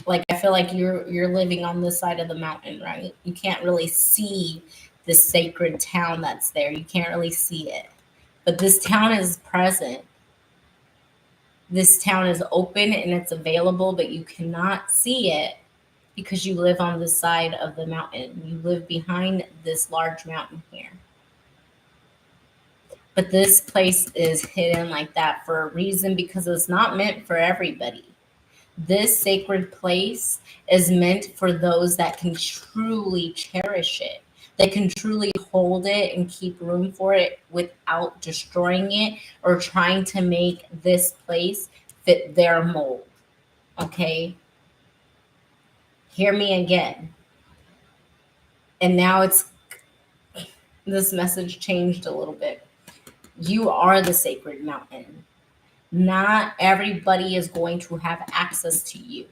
like I feel like you're living on this side of the mountain, right? You can't really see the sacred town that's there. You can't really see it. But this town is present. This town is open and it's available, but you cannot see it because you live on the side of the mountain. You live behind this large mountain here. But this place is hidden like that for a reason, because it's not meant for everybody. This sacred place is meant for those that can truly cherish it, that can truly hold it and keep room for it without destroying it or trying to make this place fit their mold. Okay? Hear me again. And now this message changed a little bit. You are the sacred mountain. Not everybody is going to have access to you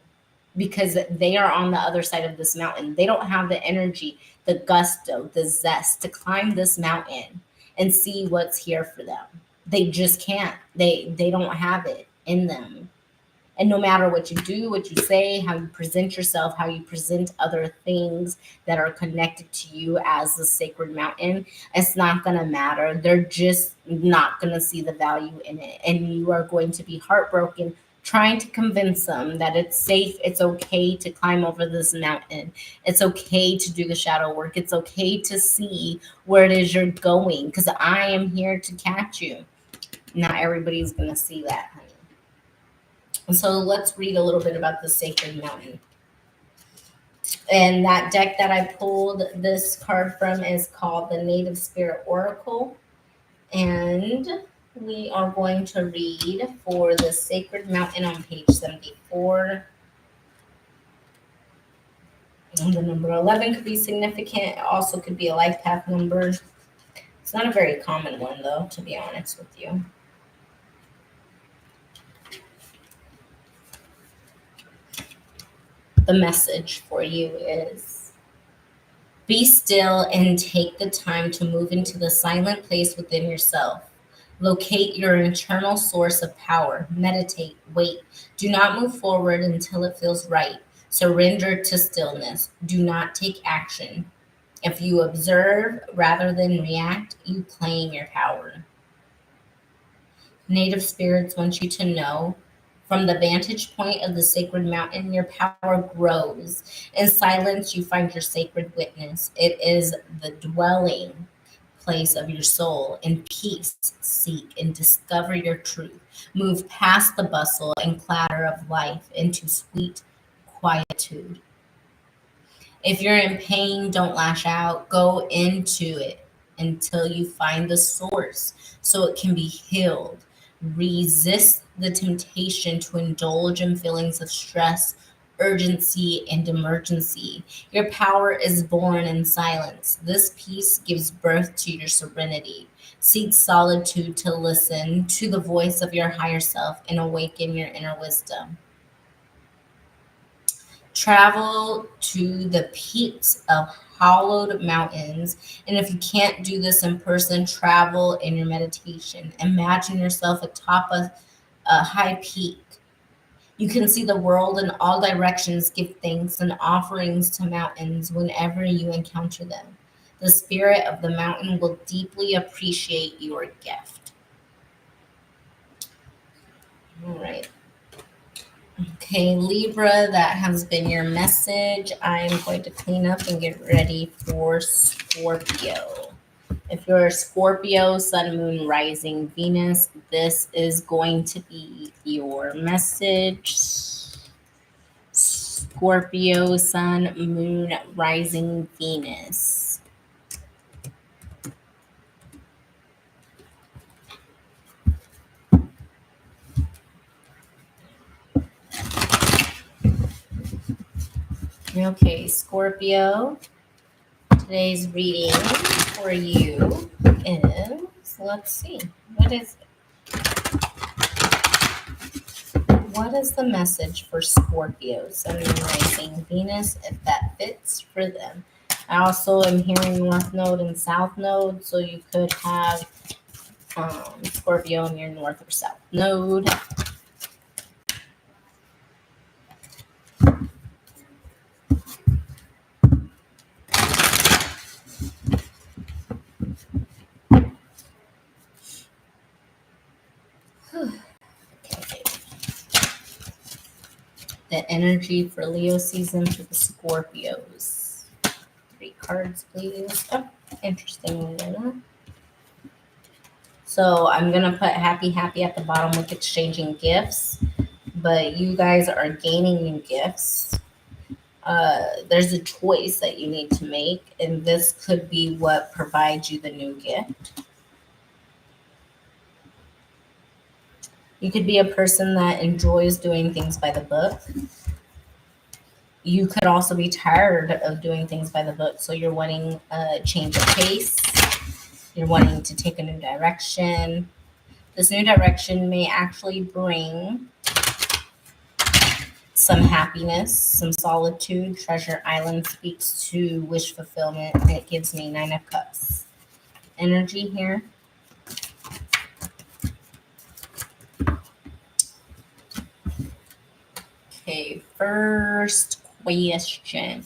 because they are on the other side of this mountain. They don't have the energy, the gusto, the zest to climb this mountain and see what's here for them. They just can't. They don't have it in them. And no matter what you do, what you say, how you present yourself, how you present other things that are connected to you as the sacred mountain, it's not going to matter. They're just not going to see the value in it. And you are going to be heartbroken trying to convince them that it's safe, it's okay to climb over this mountain. It's okay to do the shadow work. It's okay to see where it is you're going, because I am here to catch you. Not everybody's going to see that, honey. And so let's read a little bit about the sacred mountain. And that deck that I pulled this card from is called the Native Spirit Oracle. And we are going to read for the Sacred Mountain on page 74. And the number 11 could be significant. It also could be a life path number. It's not a very common one, though, to be honest with you. The message for you is: be still and take the time to move into the silent place within yourself. Locate your internal source of power. Meditate. Wait. Do not move forward until it feels right. Surrender to stillness. Do not take action. If you observe rather than react, you claim your power. Native spirits want you to know, from the vantage point of the sacred mountain, your power grows. In silence, you find your sacred witness. It is the dwelling place of your soul. In peace, seek and discover your truth. Move past the bustle and clatter of life into sweet quietude. If you're in pain, don't lash out. Go into it until you find the source so it can be healed. Resist the temptation to indulge in feelings of stress, urgency, and emergency. Your power is born in silence. This peace gives birth to your serenity. Seek solitude to listen to the voice of your higher self and awaken your inner wisdom. Travel to the peaks of hollowed mountains. And if you can't do this in person, travel in your meditation. Imagine yourself atop a high peak. You can see the world in all directions. Give thanks and offerings to mountains whenever you encounter them. The spirit of the mountain will deeply appreciate your gift. All right. Okay, Libra, that has been your message. I'm going to clean up and get ready for Scorpio. If you're a Scorpio, Sun, Moon, Rising, Venus, this is going to be your message. Scorpio, Sun, Moon, Rising, Venus. Okay, Scorpio, today's reading for you is, let's see, what is the message for Scorpio, Sun, Moon, Rising, Venus, if that fits for them? I also am hearing North Node and South Node, so you could have Scorpio in your North or South Node. Okay. The energy for Leo season for the Scorpios. 3 cards, please. Oh, interesting. So I'm going to put happy, happy at the bottom with exchanging gifts. But you guys are gaining new gifts. There's a choice that you need to make. And this could be what provides you the new gift. You could be a person that enjoys doing things by the book. You could also be tired of doing things by the book. So you're wanting a change of pace. You're wanting to take a new direction. This new direction may actually bring some happiness, some solitude. Treasure Island speaks to wish fulfillment. It gives me 9 of Cups. Energy here. Okay, first question.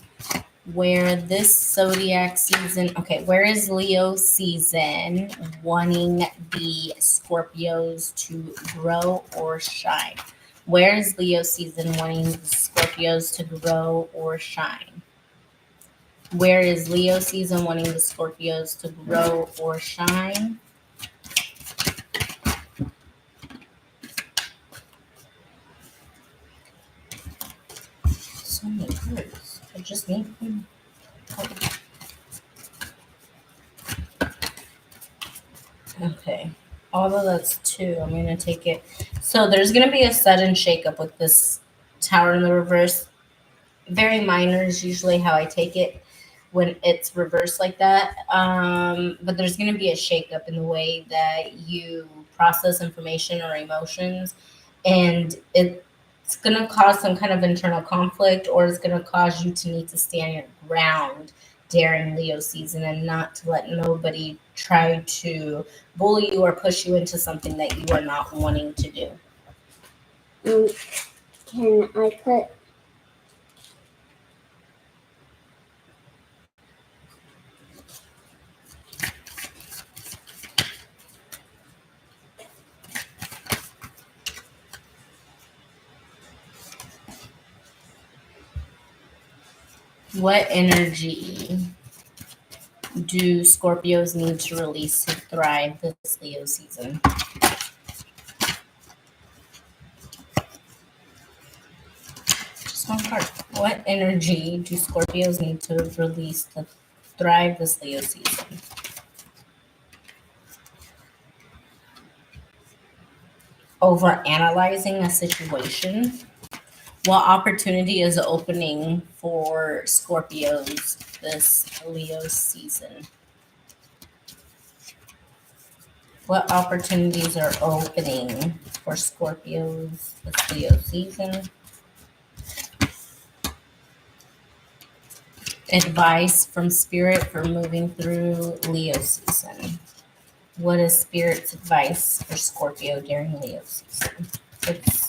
Where this Zodiac season, where is Leo season wanting the Scorpios to grow or shine? Where is Leo season wanting the Scorpios to grow or shine? Where is Leo season wanting the Scorpios to grow or shine? So many cards. I just me? Okay. Although that's 2, I'm going to take it. So there's going to be a sudden shakeup with this Tower in the reverse. Very minor is usually how I take it when it's reversed like that. But there's going to be a shakeup in the way that you process information or emotions. And it's going to cause some kind of internal conflict, or it's going to cause you to need to stand your ground during Leo season and not to let nobody try to bully you or push you into something that you are not wanting to do. Can I put What energy do Scorpios need to release to thrive this Leo season? Just one card. What energy do Scorpios need to release to thrive this Leo season? Over analyzing a situation. What opportunity is opening for Scorpios this Leo season? What opportunities are opening for Scorpios this Leo season? Advice from Spirit for moving through Leo season. What is Spirit's advice for Scorpio during Leo season? What's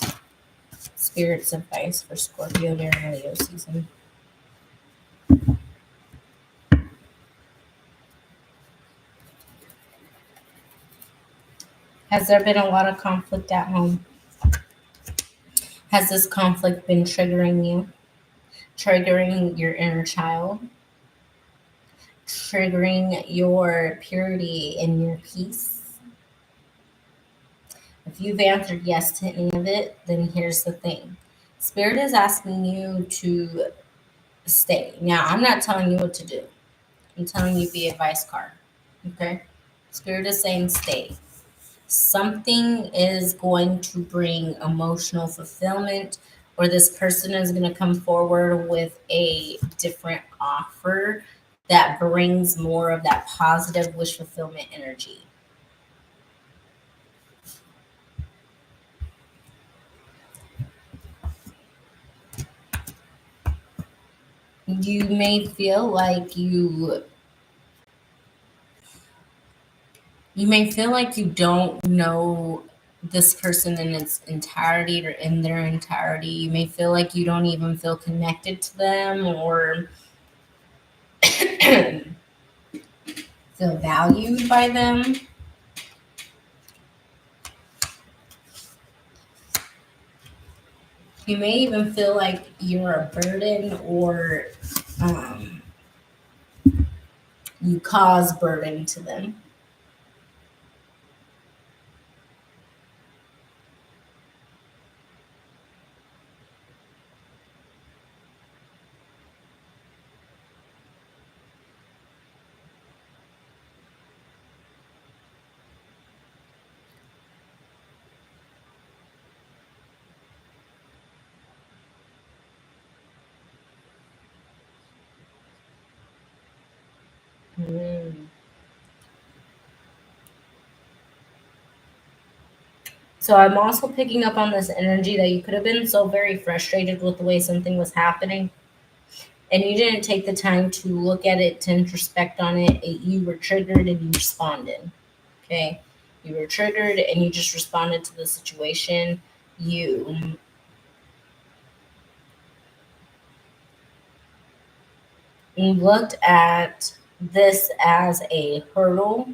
Spirit's advice for Scorpio during Leo season? Has there been a lot of conflict at home? Has this conflict been triggering you? Triggering your inner child? Triggering your purity and your peace? If you've answered yes to any of it, then here's the thing. Spirit is asking you to stay. Now, I'm not telling you what to do. I'm telling you the advice card. Okay? Spirit is saying stay. Something is going to bring emotional fulfillment, or this person is going to come forward with a different offer that brings more of that positive wish fulfillment energy. You may feel like you may feel like you don't know this person in its entirety or in their entirety. You may feel like you don't even feel connected to them or feel valued by them. You may even feel like you're a burden, or you cause burden to them. So I'm also picking up on this energy that you could have been so very frustrated with the way something was happening, and you didn't take the time to look at it, to introspect on it. You were triggered and you responded. Okay? You were triggered and you just responded to the situation. You looked at this as a hurdle.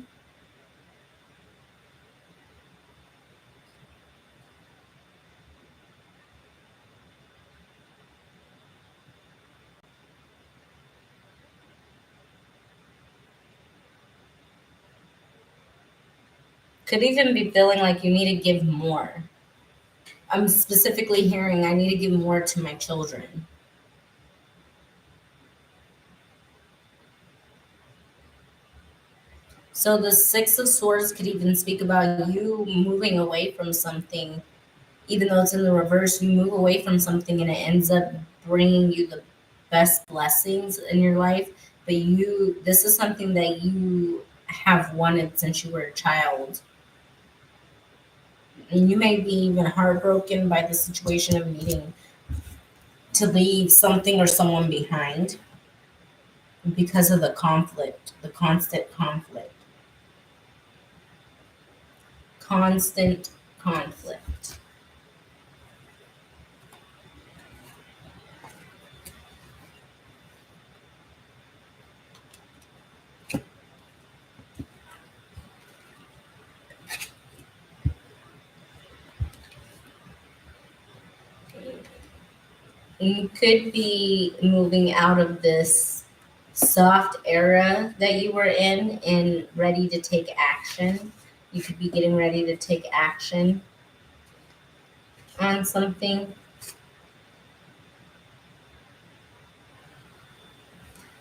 Could even be feeling like you need to give more. I'm specifically hearing I need to give more to my children. So the Six of Swords could even speak about you moving away from something, even though it's in the reverse. You move away from something and it ends up bringing you the best blessings in your life. But this is something that you have wanted since you were a child. And you may be even heartbroken by the situation of needing to leave something or someone behind because of the conflict, the constant conflict. Constant conflict. You could be moving out of this soft era that you were in and ready to take action. You could be getting ready to take action on something.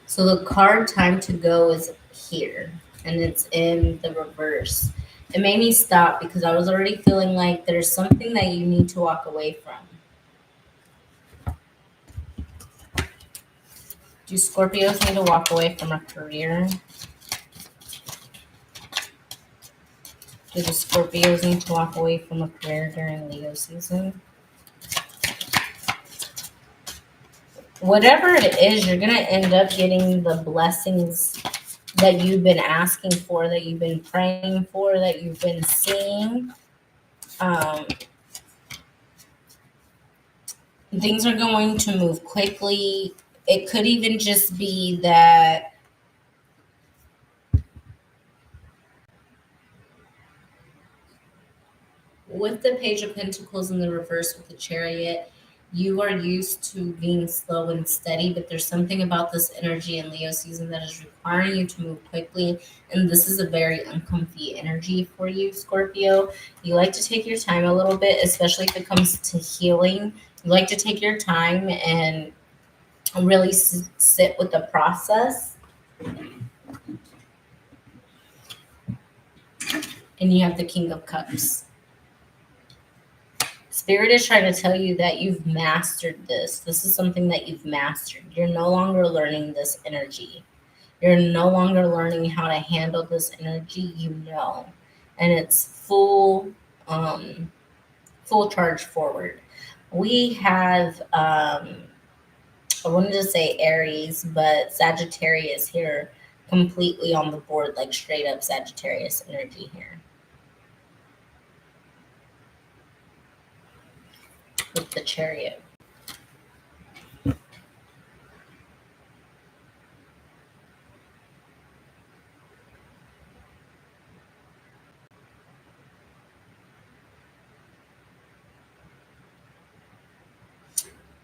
So the card time to go is here and it's in the reverse. It made me stop because I was already feeling like there's something that you need to walk away from. Do Scorpios need to walk away from a career? Do the Scorpios need to walk away from a career during Leo season? Whatever it is, you're going to end up getting the blessings that you've been asking for, that you've been praying for, that you've been seeing. Things are going to move quickly. It could even just be that with the Page of Pentacles in the reverse with the Chariot, you are used to being slow and steady, but there's something about this energy in Leo season that is requiring you to move quickly. And this is a very uncomfy energy for you, Scorpio. You like to take your time a little bit, especially if it comes to healing. You like to take your time and really sit with the process. And you have the King of Cups. Spirit is trying to tell you that you've mastered this. This is something that you've mastered. You're no longer learning this energy. You're no longer learning how to handle this energy, and it's full charge forward. We have I wanted to say Aries, but Sagittarius here completely on the board, like straight up Sagittarius energy here. With the Chariot.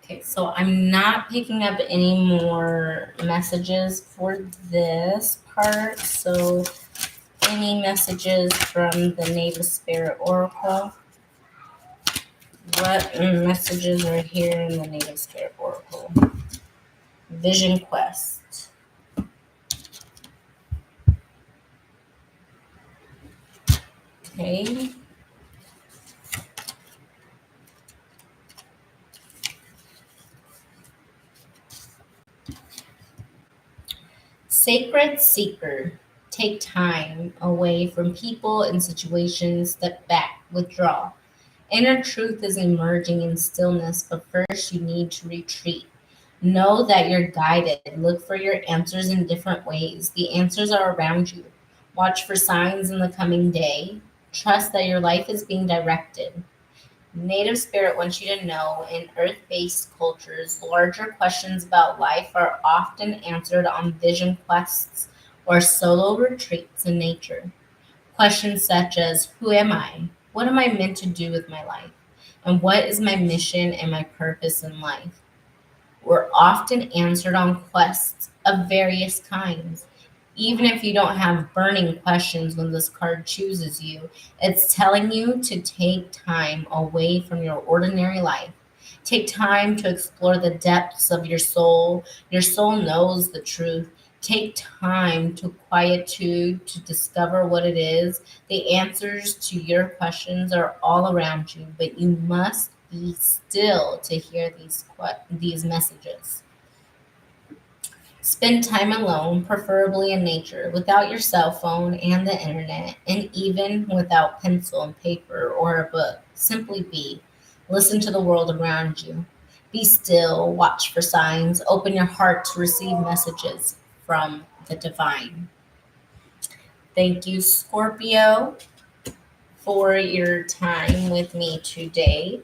Okay, so I'm not picking up any more messages for this part. So any messages from the Native Spirit Oracle? What messages are here in the Native Spirit Oracle? Vision Quest. Okay. Sacred Seeker. Take time away from people and situations. Step back. Withdraw. Inner truth is emerging in stillness, but first you need to retreat. Know that you're guided. Look for your answers in different ways. The answers are around you. Watch for signs in the coming day. Trust that your life is being directed. Native Spirit wants you to know in earth based cultures, larger questions about life are often answered on vision quests or solo retreats in nature. Questions such as who am I? What am I meant to do with my life? And what is my mission and my purpose in life? Were often answered on quests of various kinds. Even if you don't have burning questions when this card chooses you, it's telling you to take time away from your ordinary life. Take time to explore the depths of your soul. Your soul knows the truth. Take time to quietude, to discover what it is. The answers to your questions are all around you, but you must be still to hear these messages. Spend time alone, preferably in nature, without your cell phone and the internet, and even without pencil and paper or a book. Simply be. Listen to the world around you. Be still, watch for signs, open your heart to receive messages from the divine. Thank you, Scorpio, for your time with me today.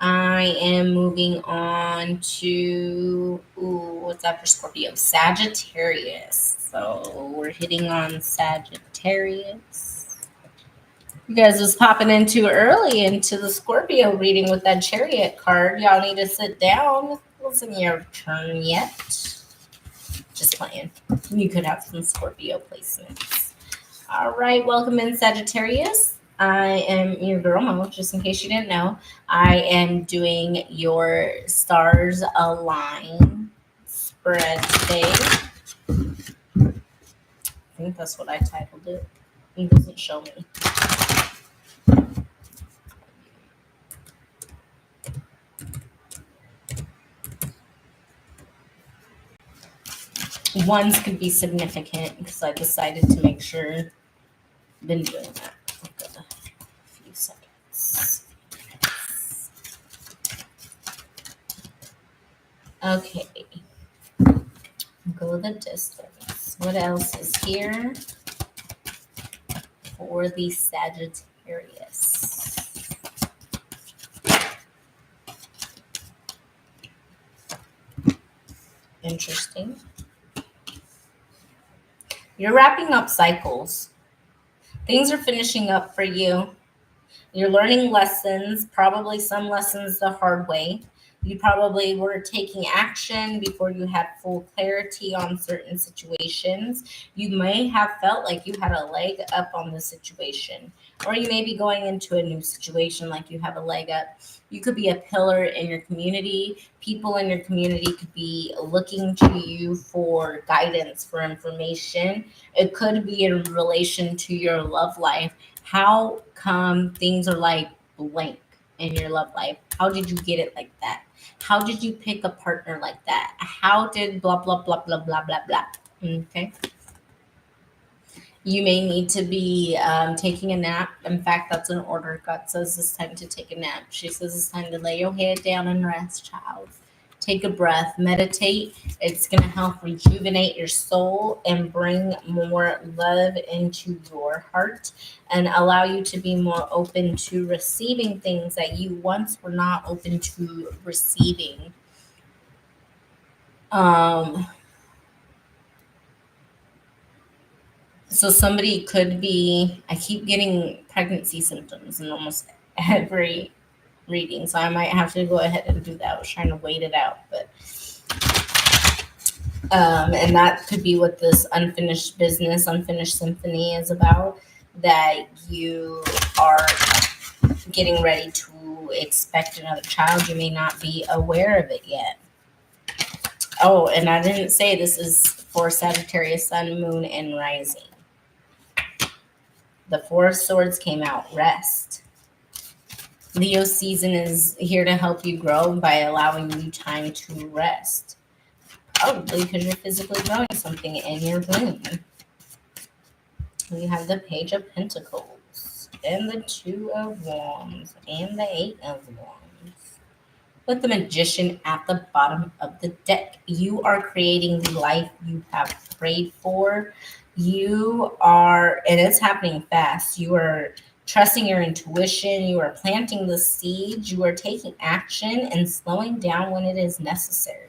I am moving on to, what's that for Scorpio? Sagittarius. So we're hitting on Sagittarius. You guys was popping in too early into the Scorpio reading with that Chariot card. Y'all need to sit down. It wasn't your turn yet. Just playing. You could have some Scorpio placements. All right, welcome in Sagittarius. I am your girl Mo, just in case you didn't know. I am doing your stars align spread today. I think that's what I titled it. It doesn't show me. Ones could be significant because I decided to make sure. Been doing that for a few seconds. Okay. Go the distance. What else is here for the Sagittarius? Interesting. You're wrapping up cycles. Things are finishing up for you. You're learning lessons, probably some lessons the hard way. You probably were taking action before you had full clarity on certain situations. You may have felt like you had a leg up on the situation, or you may be going into a new situation like you have a leg up. You could be a pillar in your community. People in your community could be looking to you for guidance, for information. It could be in relation to your love life. How come things are like blank in your love life? How did you get it like that? How did you pick a partner like that? How did blah, blah, blah, blah, blah, blah, blah? Okay. You may need to be taking a nap. In fact, that's an order. God says it's time to take a nap. She says it's time to lay your head down and rest, child. Take a breath, meditate. It's going to help rejuvenate your soul and bring more love into your heart and allow you to be more open to receiving things that you once were not open to receiving. So somebody could be, I keep getting pregnancy symptoms in almost every reading, so I might have to go ahead and do that. I was trying to wait it out, but and that could be what this unfinished business, unfinished symphony is about, that you are getting ready to expect another child. You may not be aware of it yet. Oh, and I didn't say this is for Sagittarius, Sun, Moon, and Rising. The Four of Swords came out, rest. Leo season is here to help you grow by allowing you time to rest. Probably because you're physically growing something in your womb. We have the Page of Pentacles and the Two of Wands and the Eight of Wands. With the Magician at the bottom of the deck. You are creating the life you have prayed for. You are, and it's happening fast. You are trusting your intuition. You are planting the seeds. You are taking action and slowing down when it is necessary.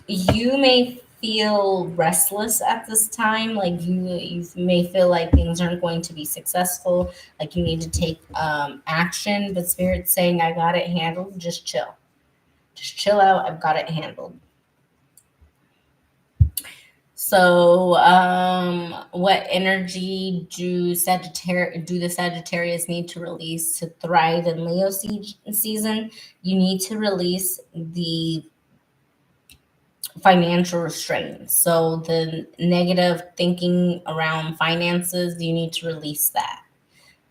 You may feel restless at this time, like you may feel like things aren't going to be successful, like you need to take action, but Spirit's saying, I got it handled. Just chill out. I've got it handled. So what energy do the Sagittarius need to release to thrive in Leo season? You need to release the financial restraints. So the negative thinking around finances, you need to release that.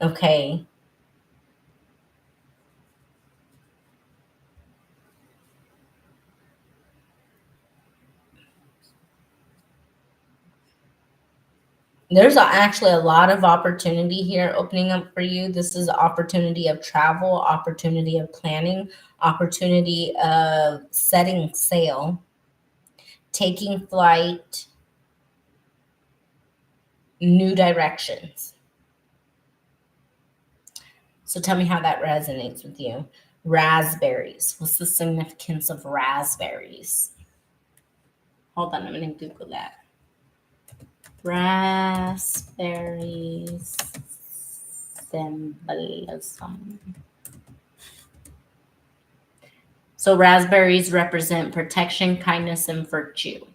Okay. There's actually a lot of opportunity here opening up for you. This is opportunity of travel, opportunity of planning, opportunity of setting sail, taking flight, new directions. So tell me how that resonates with you. Raspberries. What's the significance of raspberries? Hold on, I'm going to Google that. Raspberries symbolism. So raspberries represent protection, kindness, and virtue.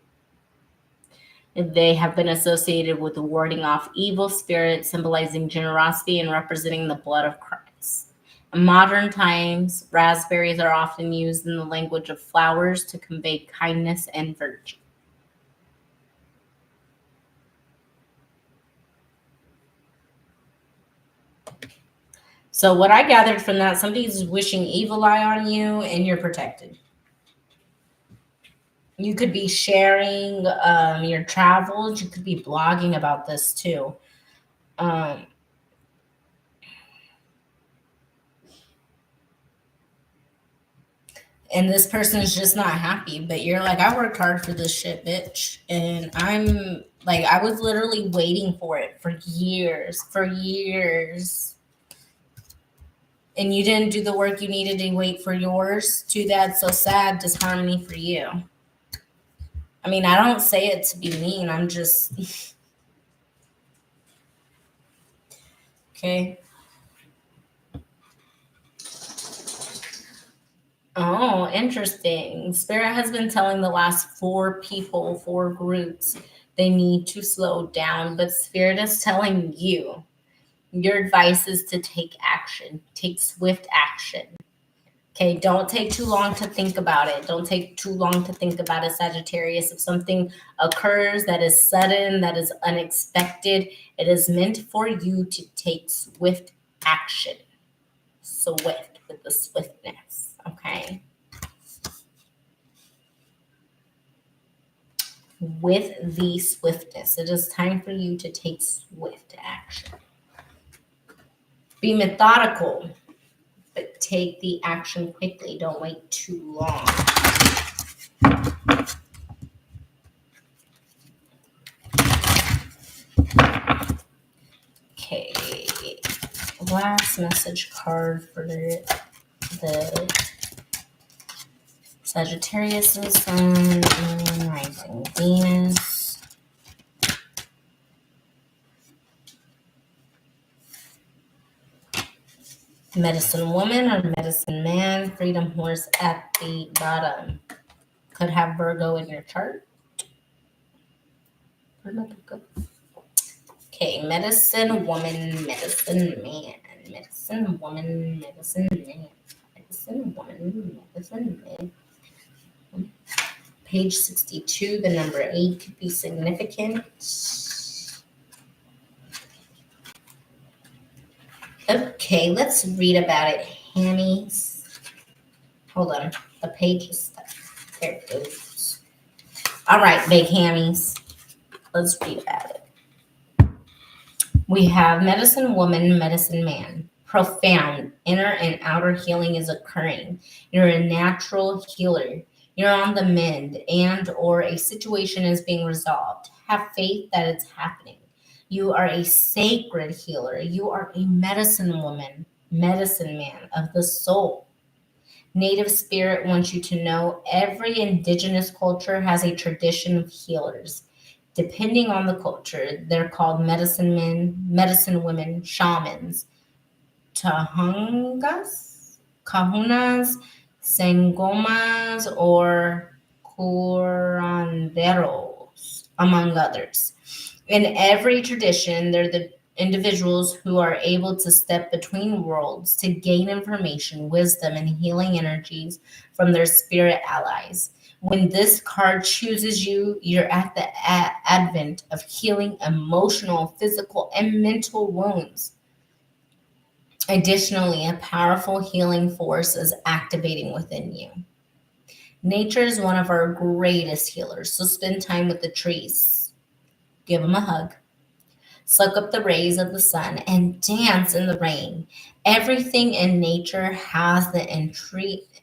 They have been associated with warding off evil spirits, symbolizing generosity and representing the blood of Christ. In modern times, raspberries are often used in the language of flowers to convey kindness and virtue. So what I gathered from that, somebody's wishing evil eye on you and you're protected. You could be sharing your travels. You could be blogging about this too. And this person is just not happy, but you're like, I worked hard for this shit, bitch. And I'm like, I was literally waiting for it for years. And you didn't do the work you needed to wait for yours. Too bad, so sad, disharmony for you. I mean, I don't say it to be mean. I'm just okay. Oh, interesting. Spirit has been telling the last 4 groups, they need to slow down, but Spirit is telling you your advice is to take action, take swift action. Okay, don't take too long to think about it. Don't take too long to think about it, Sagittarius. If something occurs that is sudden, that is unexpected, it is meant for you to take swift action. Swift with the swiftness, okay? With the swiftness, it is time for you to take swift action. Be methodical, but take the action quickly. Don't wait too long. Okay, last message card for the Sagittarius, Sun, and Rising Venus. Medicine woman or medicine man, freedom horse at the bottom. Could have Virgo in your chart. Okay, medicine woman, medicine man, medicine woman, medicine man, medicine woman, medicine man. Page 62, the number 8 could be significant. Okay, let's read about it, Hammies. Hold on, the page is stuck. There it goes. All right, big Hammies. Let's read about it. We have medicine woman, medicine man. Profound inner and outer healing is occurring. You're a natural healer. You're on the mend and or a situation is being resolved. Have faith that it's happening. You are a sacred healer. You are a medicine woman, medicine man of the soul. Native spirit wants you to know every indigenous culture has a tradition of healers. Depending on the culture, they're called medicine men, medicine women, shamans, tahungas, kahunas, sengomas, or curanderos, among others. In every tradition, they're the individuals who are able to step between worlds to gain information, wisdom, and healing energies from their spirit allies. When this card chooses you, you're at the advent of healing emotional, physical, and mental wounds. Additionally, a powerful healing force is activating within you. Nature is one of our greatest healers, so spend time with the trees. Give them a hug. Soak up the rays of the sun and dance in the rain. Everything in nature has the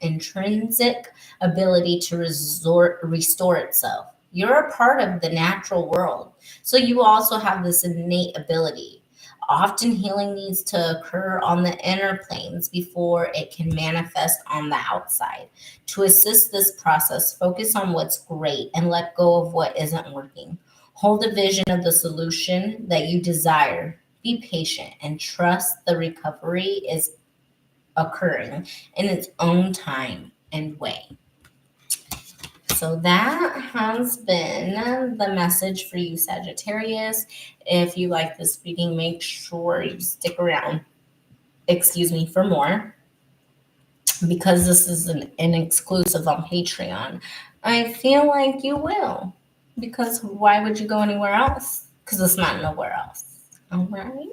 intrinsic ability to restore itself. You're a part of the natural world, so you also have this innate ability. Often healing needs to occur on the inner planes before it can manifest on the outside. To assist this process, focus on what's great and let go of what isn't working. Hold a vision of the solution that you desire. Be patient and trust the recovery is occurring in its own time and way. So that has been the message for you, Sagittarius. If you like this reading, make sure you stick around, for more, because this is an exclusive on Patreon. I feel like you will, because why would you go anywhere else? Because it's not nowhere else. All right.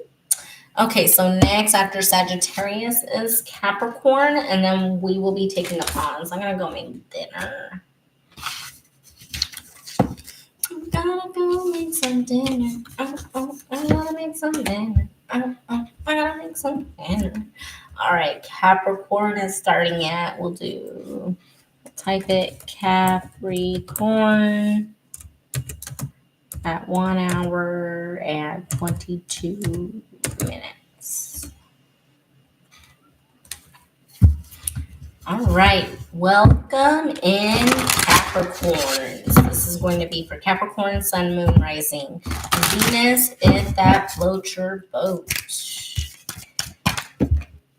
Okay, so next after Sagittarius is Capricorn, and then we will be taking a pause. I'm gonna go make dinner. I'm gonna go make some dinner. I gotta make some dinner. I gotta make some dinner. All right, Capricorn is starting at, type it Capricorn at 1 hour and 22 minutes. All right, welcome in Capricorns. This is going to be for Capricorn, Sun, Moon, Rising. Venus, if that floats your boat.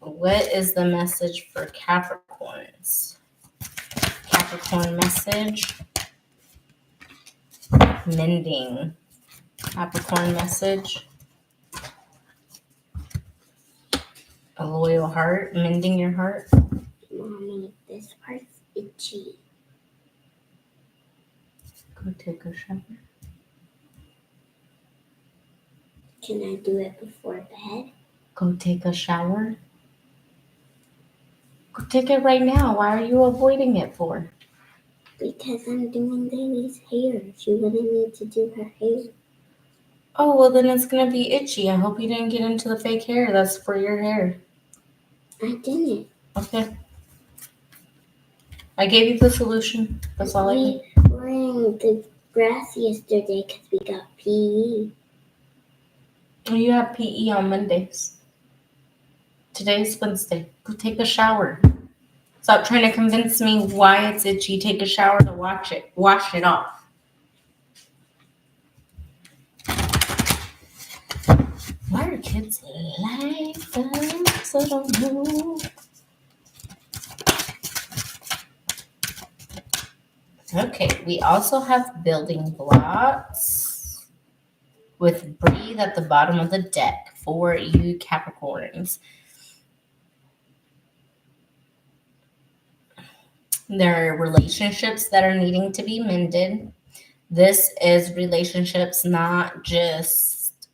What is the message for Capricorns? Capricorn message. Mending. Capricorn message. A loyal heart. Mending your heart. Mommy, this part's itchy. Go take a shower. Can I do it before bed? Go take a shower. Go take it right now. Why are you avoiding it for? Because I'm doing Lily's hair. She wouldn't need to do her hair. Oh, well, then it's going to be itchy. I hope you didn't get into the fake hair. That's for your hair. I didn't. Okay. I gave you the solution. That's all I need. We were in the grass yesterday because we got PE. You have PE on Mondays. Today's Wednesday. Go take a shower. Stop trying to convince me why it's itchy. Take a shower to wash it off. Why are kids like that? So I don't know. Okay, we also have building blocks with breathe at the bottom of the deck for you Capricorns. There are relationships that are needing to be mended. This is relationships not just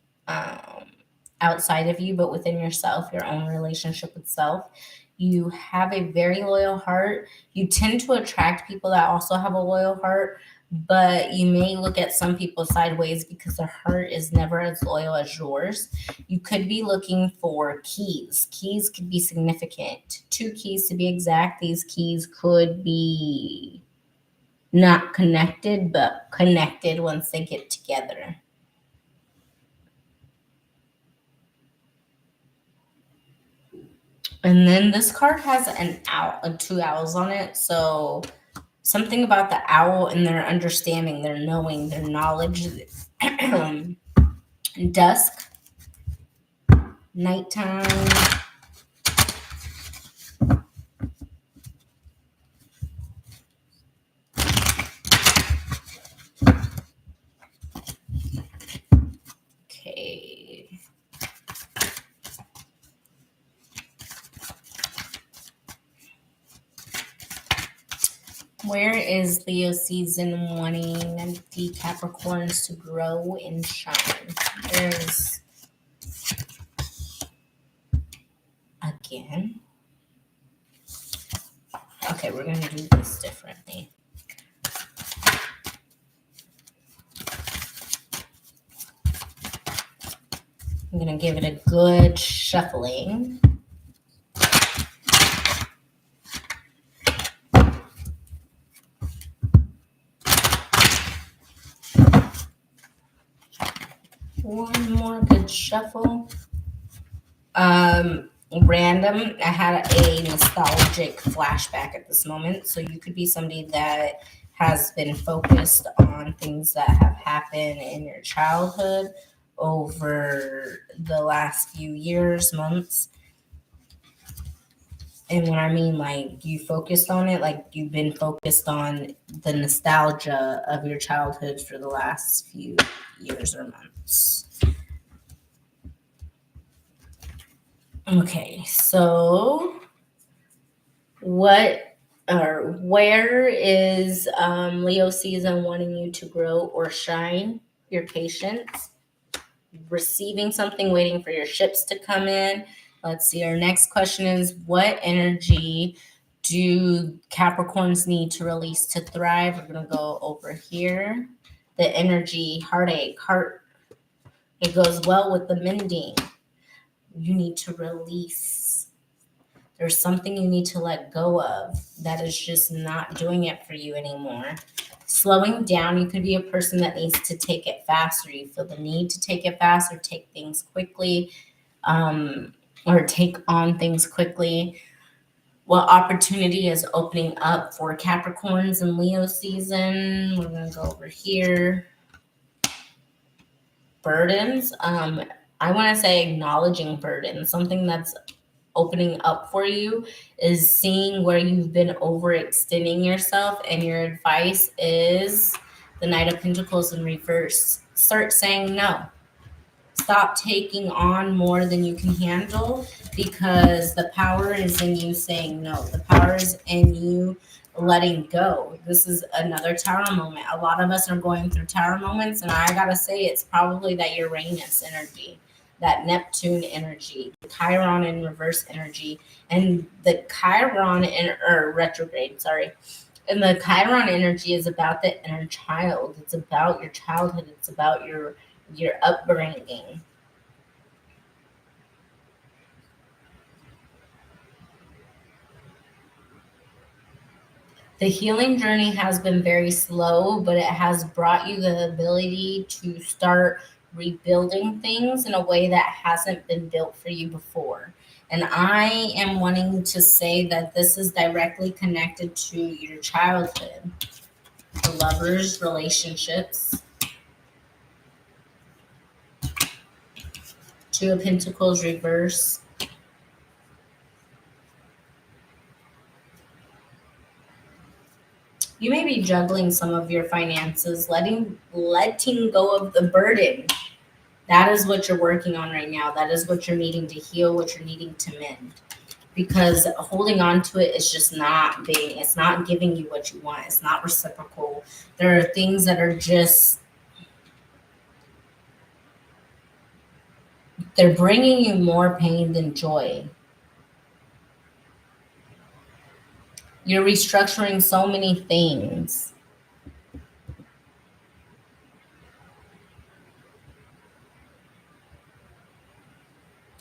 outside of you, but within yourself, your own relationship with self. You have a very loyal heart. You tend to attract people that also have a loyal heart, but you may look at some people sideways because their heart is never as loyal as yours. You could be looking for keys. Keys could be significant. 2 keys to be exact. These keys could be not connected, but connected once they get together. And then this card has an owl, 2 owls on it. So something about the owl and their understanding, their knowing, their knowledge. Dusk, nighttime. Okay. Where is Leo season wanting the Capricorns to grow and shine? There's, again. Okay, we're going to do this differently. I'm going to give it a good shuffling. One more good shuffle. Random. I had a nostalgic flashback at this moment. So you could be somebody that has been focused on things that have happened in your childhood over the last few years, months. And when I mean like you focused on it, like you've been focused on the nostalgia of your childhood for the last few years or months. Okay, so where is Leo season wanting you to grow or shine? Your patience, receiving something, waiting for your ships to come in. Let's see. Our next question is, what energy do Capricorns need to release to thrive? We're going to go over here. The energy, heartache, heart. It goes well with the mending. You need to release. There's something you need to let go of that is just not doing it for you anymore. Slowing down, you could be a person that needs to take it faster. You feel the need to take it faster, take things quickly, or take on things quickly. What opportunity is opening up for Capricorns in Leo season? We're going to go over here. Burdens. I want to say acknowledging burdens, something that's opening up for you is seeing where you've been overextending yourself, and your advice is the Knight of Pentacles in reverse. Start saying no. Stop taking on more than you can handle, because the power is in you saying no. The power is in you letting go. This is another Tower moment. A lot of us are going through Tower moments, and I gotta say it's probably that Uranus energy, that Neptune energy, the Chiron in reverse energy, and the Chiron or retrograde, sorry. And the Chiron energy is about the inner child. It's about your childhood. It's about your upbringing. The healing journey has been very slow, but it has brought you the ability to start rebuilding things in a way that hasn't been built for you before. And I am wanting to say that this is directly connected to your childhood, the lovers, relationships. Two of Pentacles reverse. You may be juggling some of your finances, letting go of the burden. That is what you're working on right now. That is what you're needing to heal, what you're needing to mend. Because holding on to it is just it's not giving you what you want. It's not reciprocal. There are things that are just, they're bringing you more pain than joy. You're restructuring so many things.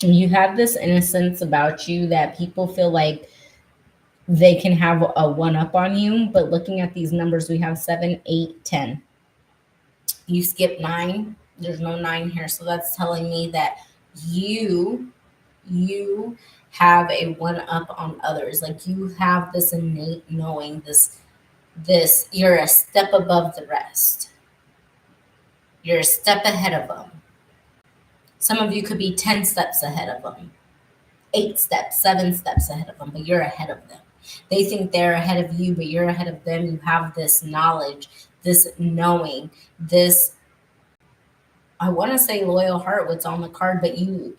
You have this innocence about you that people feel like they can have a one up on you. But looking at these numbers, we have 7, 8, 10. You skip 9. There's no 9 here. So that's telling me that you have a one up on others. Like you have this innate knowing, this you're a step above the rest. You're a step ahead of them. Some of you could be 10 steps ahead of them, 8 steps, 7 steps ahead of them, but you're ahead of them. They think they're ahead of you, but you're ahead of them. You have this knowledge, this knowing, this, I want to say loyal heart, what's on the card, but you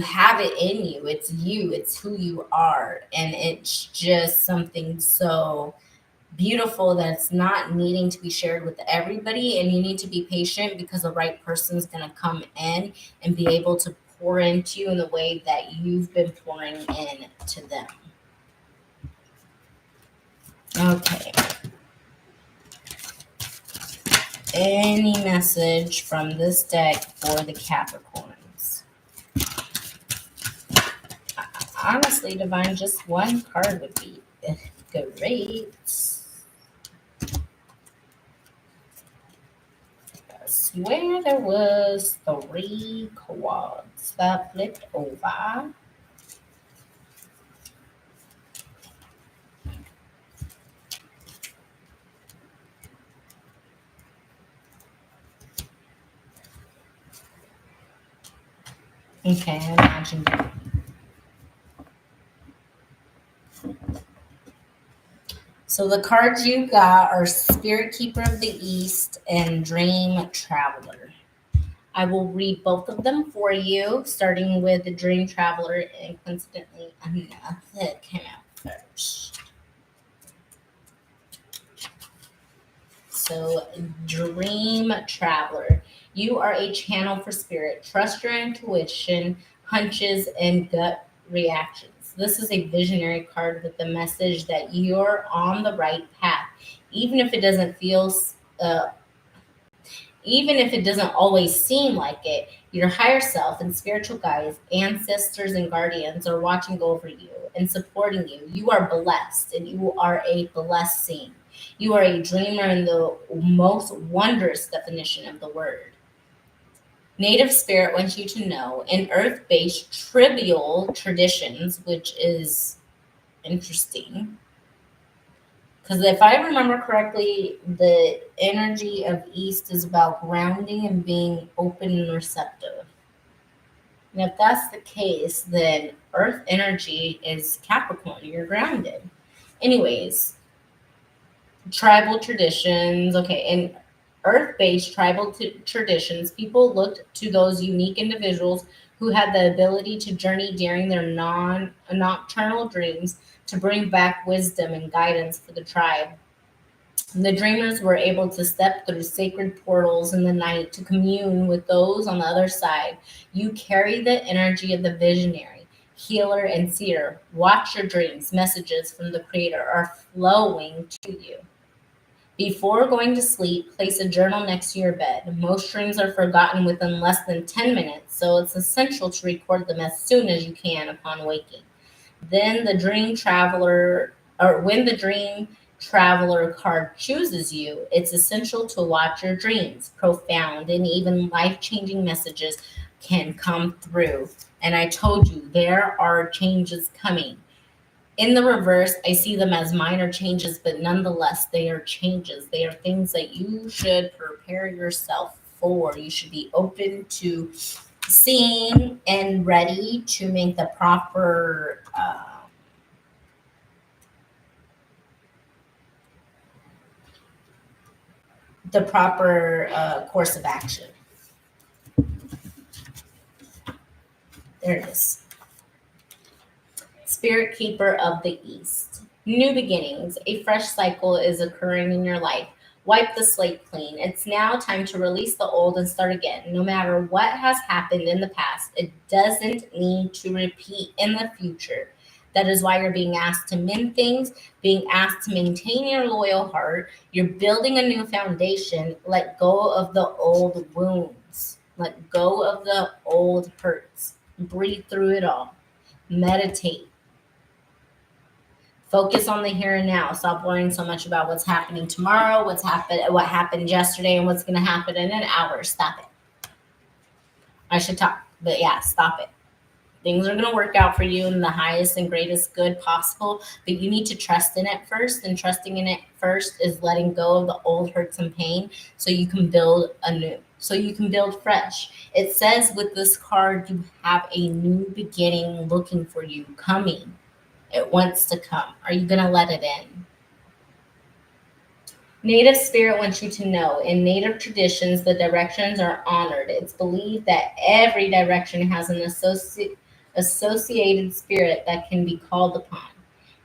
have it in you. It's you. It's who you are. And it's just something so beautiful, that's not needing to be shared with everybody, and you need to be patient because the right person is going to come in and be able to pour into you in the way that you've been pouring in to them. Okay. Any message from this deck for the Capricorns? Honestly, Divine, just one card would be great. I swear there was 3 cards that flipped over. Okay, I imagined it. So the cards you got are Spirit Keeper of the East and Dream Traveler. I will read both of them for you, starting with the Dream Traveler, and coincidentally enough, it came out first. So, Dream Traveler, you are a channel for spirit. Trust your intuition, hunches, and gut reactions. This is a visionary card with the message that you're on the right path, even if it doesn't feel uh, even if it doesn't always seem like it. Your higher self and spiritual guides, ancestors, and guardians are watching over you and supporting you. You are blessed, and you are a blessing. You are a dreamer in the most wondrous definition of the word. Native Spirit wants you to know in earth based trivial traditions, which is interesting. Because if I remember correctly, the energy of East is about grounding and being open and receptive. And if that's the case, then Earth energy is Capricorn. You're grounded. Anyways, tribal traditions. Okay, in Earth-based tribal traditions, people looked to those unique individuals who had the ability to journey during their nocturnal dreams to bring back wisdom and guidance for the tribe. The dreamers were able to step through sacred portals in the night to commune with those on the other side. You carry the energy of the visionary, healer, and seer. Watch your dreams. Messages from the Creator are flowing to you. Before going to sleep, place a journal next to your bed. Most dreams are forgotten within less than 10 minutes, so it's essential to record them as soon as you can upon waking. Then the dream traveler, or when the dream traveler card chooses you, it's essential to watch your dreams. Profound and even life changing messages can come through. And I told you, there are changes coming. In the reverse, I see them as minor changes, but nonetheless, they are changes. They are things that you should prepare yourself for. You should be open to seeing and ready to make the proper course of action. There it is. Spirit Keeper of the East. New beginnings. A fresh cycle is occurring in your life. Wipe the slate clean. It's now time to release the old and start again. No matter what has happened in the past, it doesn't need to repeat in the future. That is why you're being asked to mend things, being asked to maintain your loyal heart. You're building a new foundation. Let go of the old wounds. Let go of the old hurts. Breathe through it all. Meditate. Focus on the here and now. Stop worrying so much about what's happening tomorrow, what happened yesterday, and what's going to happen in an hour. Stop it. I should talk, but yeah, stop it. Things are going to work out for you in the highest and greatest good possible, but you need to trust in it first. And trusting in it first is letting go of the old hurts and pain so you can build anew, so you can build fresh. It says with this card, you have a new beginning looking for you, coming. It wants to come. Are you going to let it in? Native Spirit wants you to know in Native traditions, the directions are honored. It's believed that every direction has an associated spirit that can be called upon.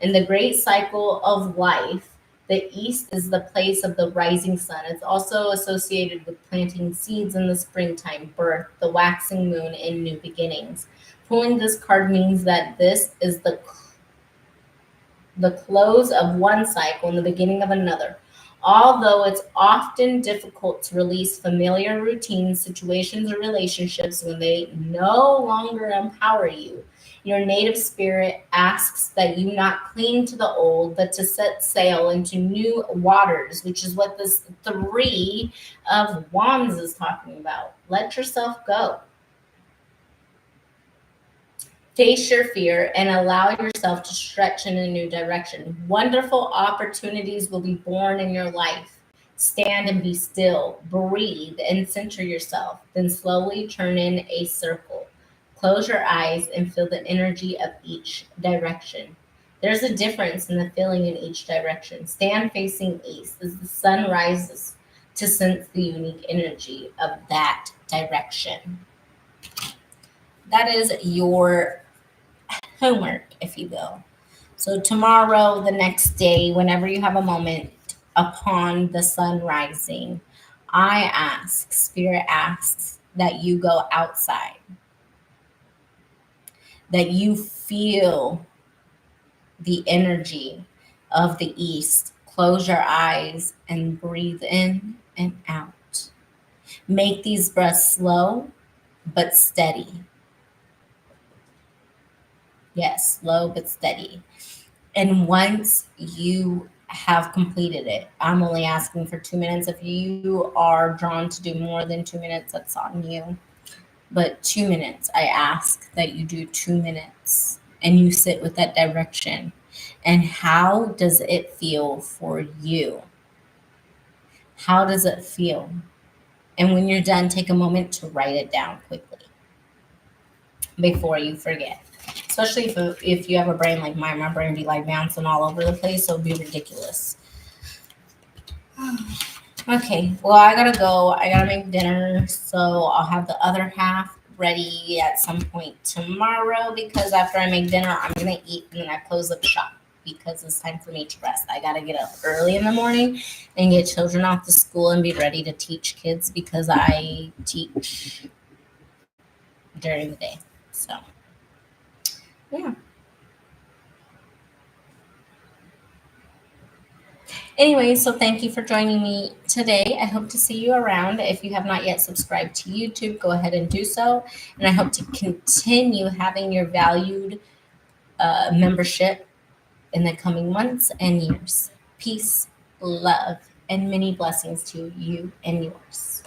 In the great cycle of life, The east is the place of the rising sun. It's also associated with planting seeds in the springtime, birth, the waxing moon, and new beginnings. Pulling this card means that this is the close of one cycle and the beginning of another. Although it's often difficult to release familiar routines, situations, or relationships when they no longer empower you, your native spirit asks that you not cling to the old, but to set sail into new waters, which is what this Three of Wands is talking about. Let yourself go. Face your fear and allow yourself to stretch in a new direction. Wonderful opportunities will be born in your life. Stand and be still, breathe and center yourself, then slowly turn in a circle. Close your eyes and feel the energy of each direction. There's a difference in the feeling in each direction. Stand facing east as the sun rises to sense the unique energy of that direction. That is your homework, if you will. So tomorrow, the next day, whenever you have a moment upon the sun rising, Spirit asks that you go outside, that you feel the energy of the east. Close your eyes and breathe in and out. Make these breaths slow but steady. Yes, slow but steady. And once you have completed it, I'm only asking for 2 minutes. If you are drawn to do more than 2 minutes, that's on you. But 2 minutes, I ask that you do 2 minutes and you sit with that direction. And how does it feel for you? How does it feel? And when you're done, take a moment to write it down quickly before you forget. Especially if you have a brain like mine, my brain be like bouncing all over the place, so it'd be ridiculous. Okay, well, I gotta go. I gotta make dinner, so I'll have the other half ready at some point tomorrow because after I make dinner, I'm gonna eat and then I close up shop because it's time for me to rest. I gotta get up early in the morning and get children off to school and be ready to teach kids because I teach during the day. So, yeah. Anyway, so thank you for joining me today. I hope to see you around. If you have not yet subscribed to YouTube, go ahead and do so. And I hope to continue having your valued membership in the coming months and years. Peace, love, and many blessings to you and yours.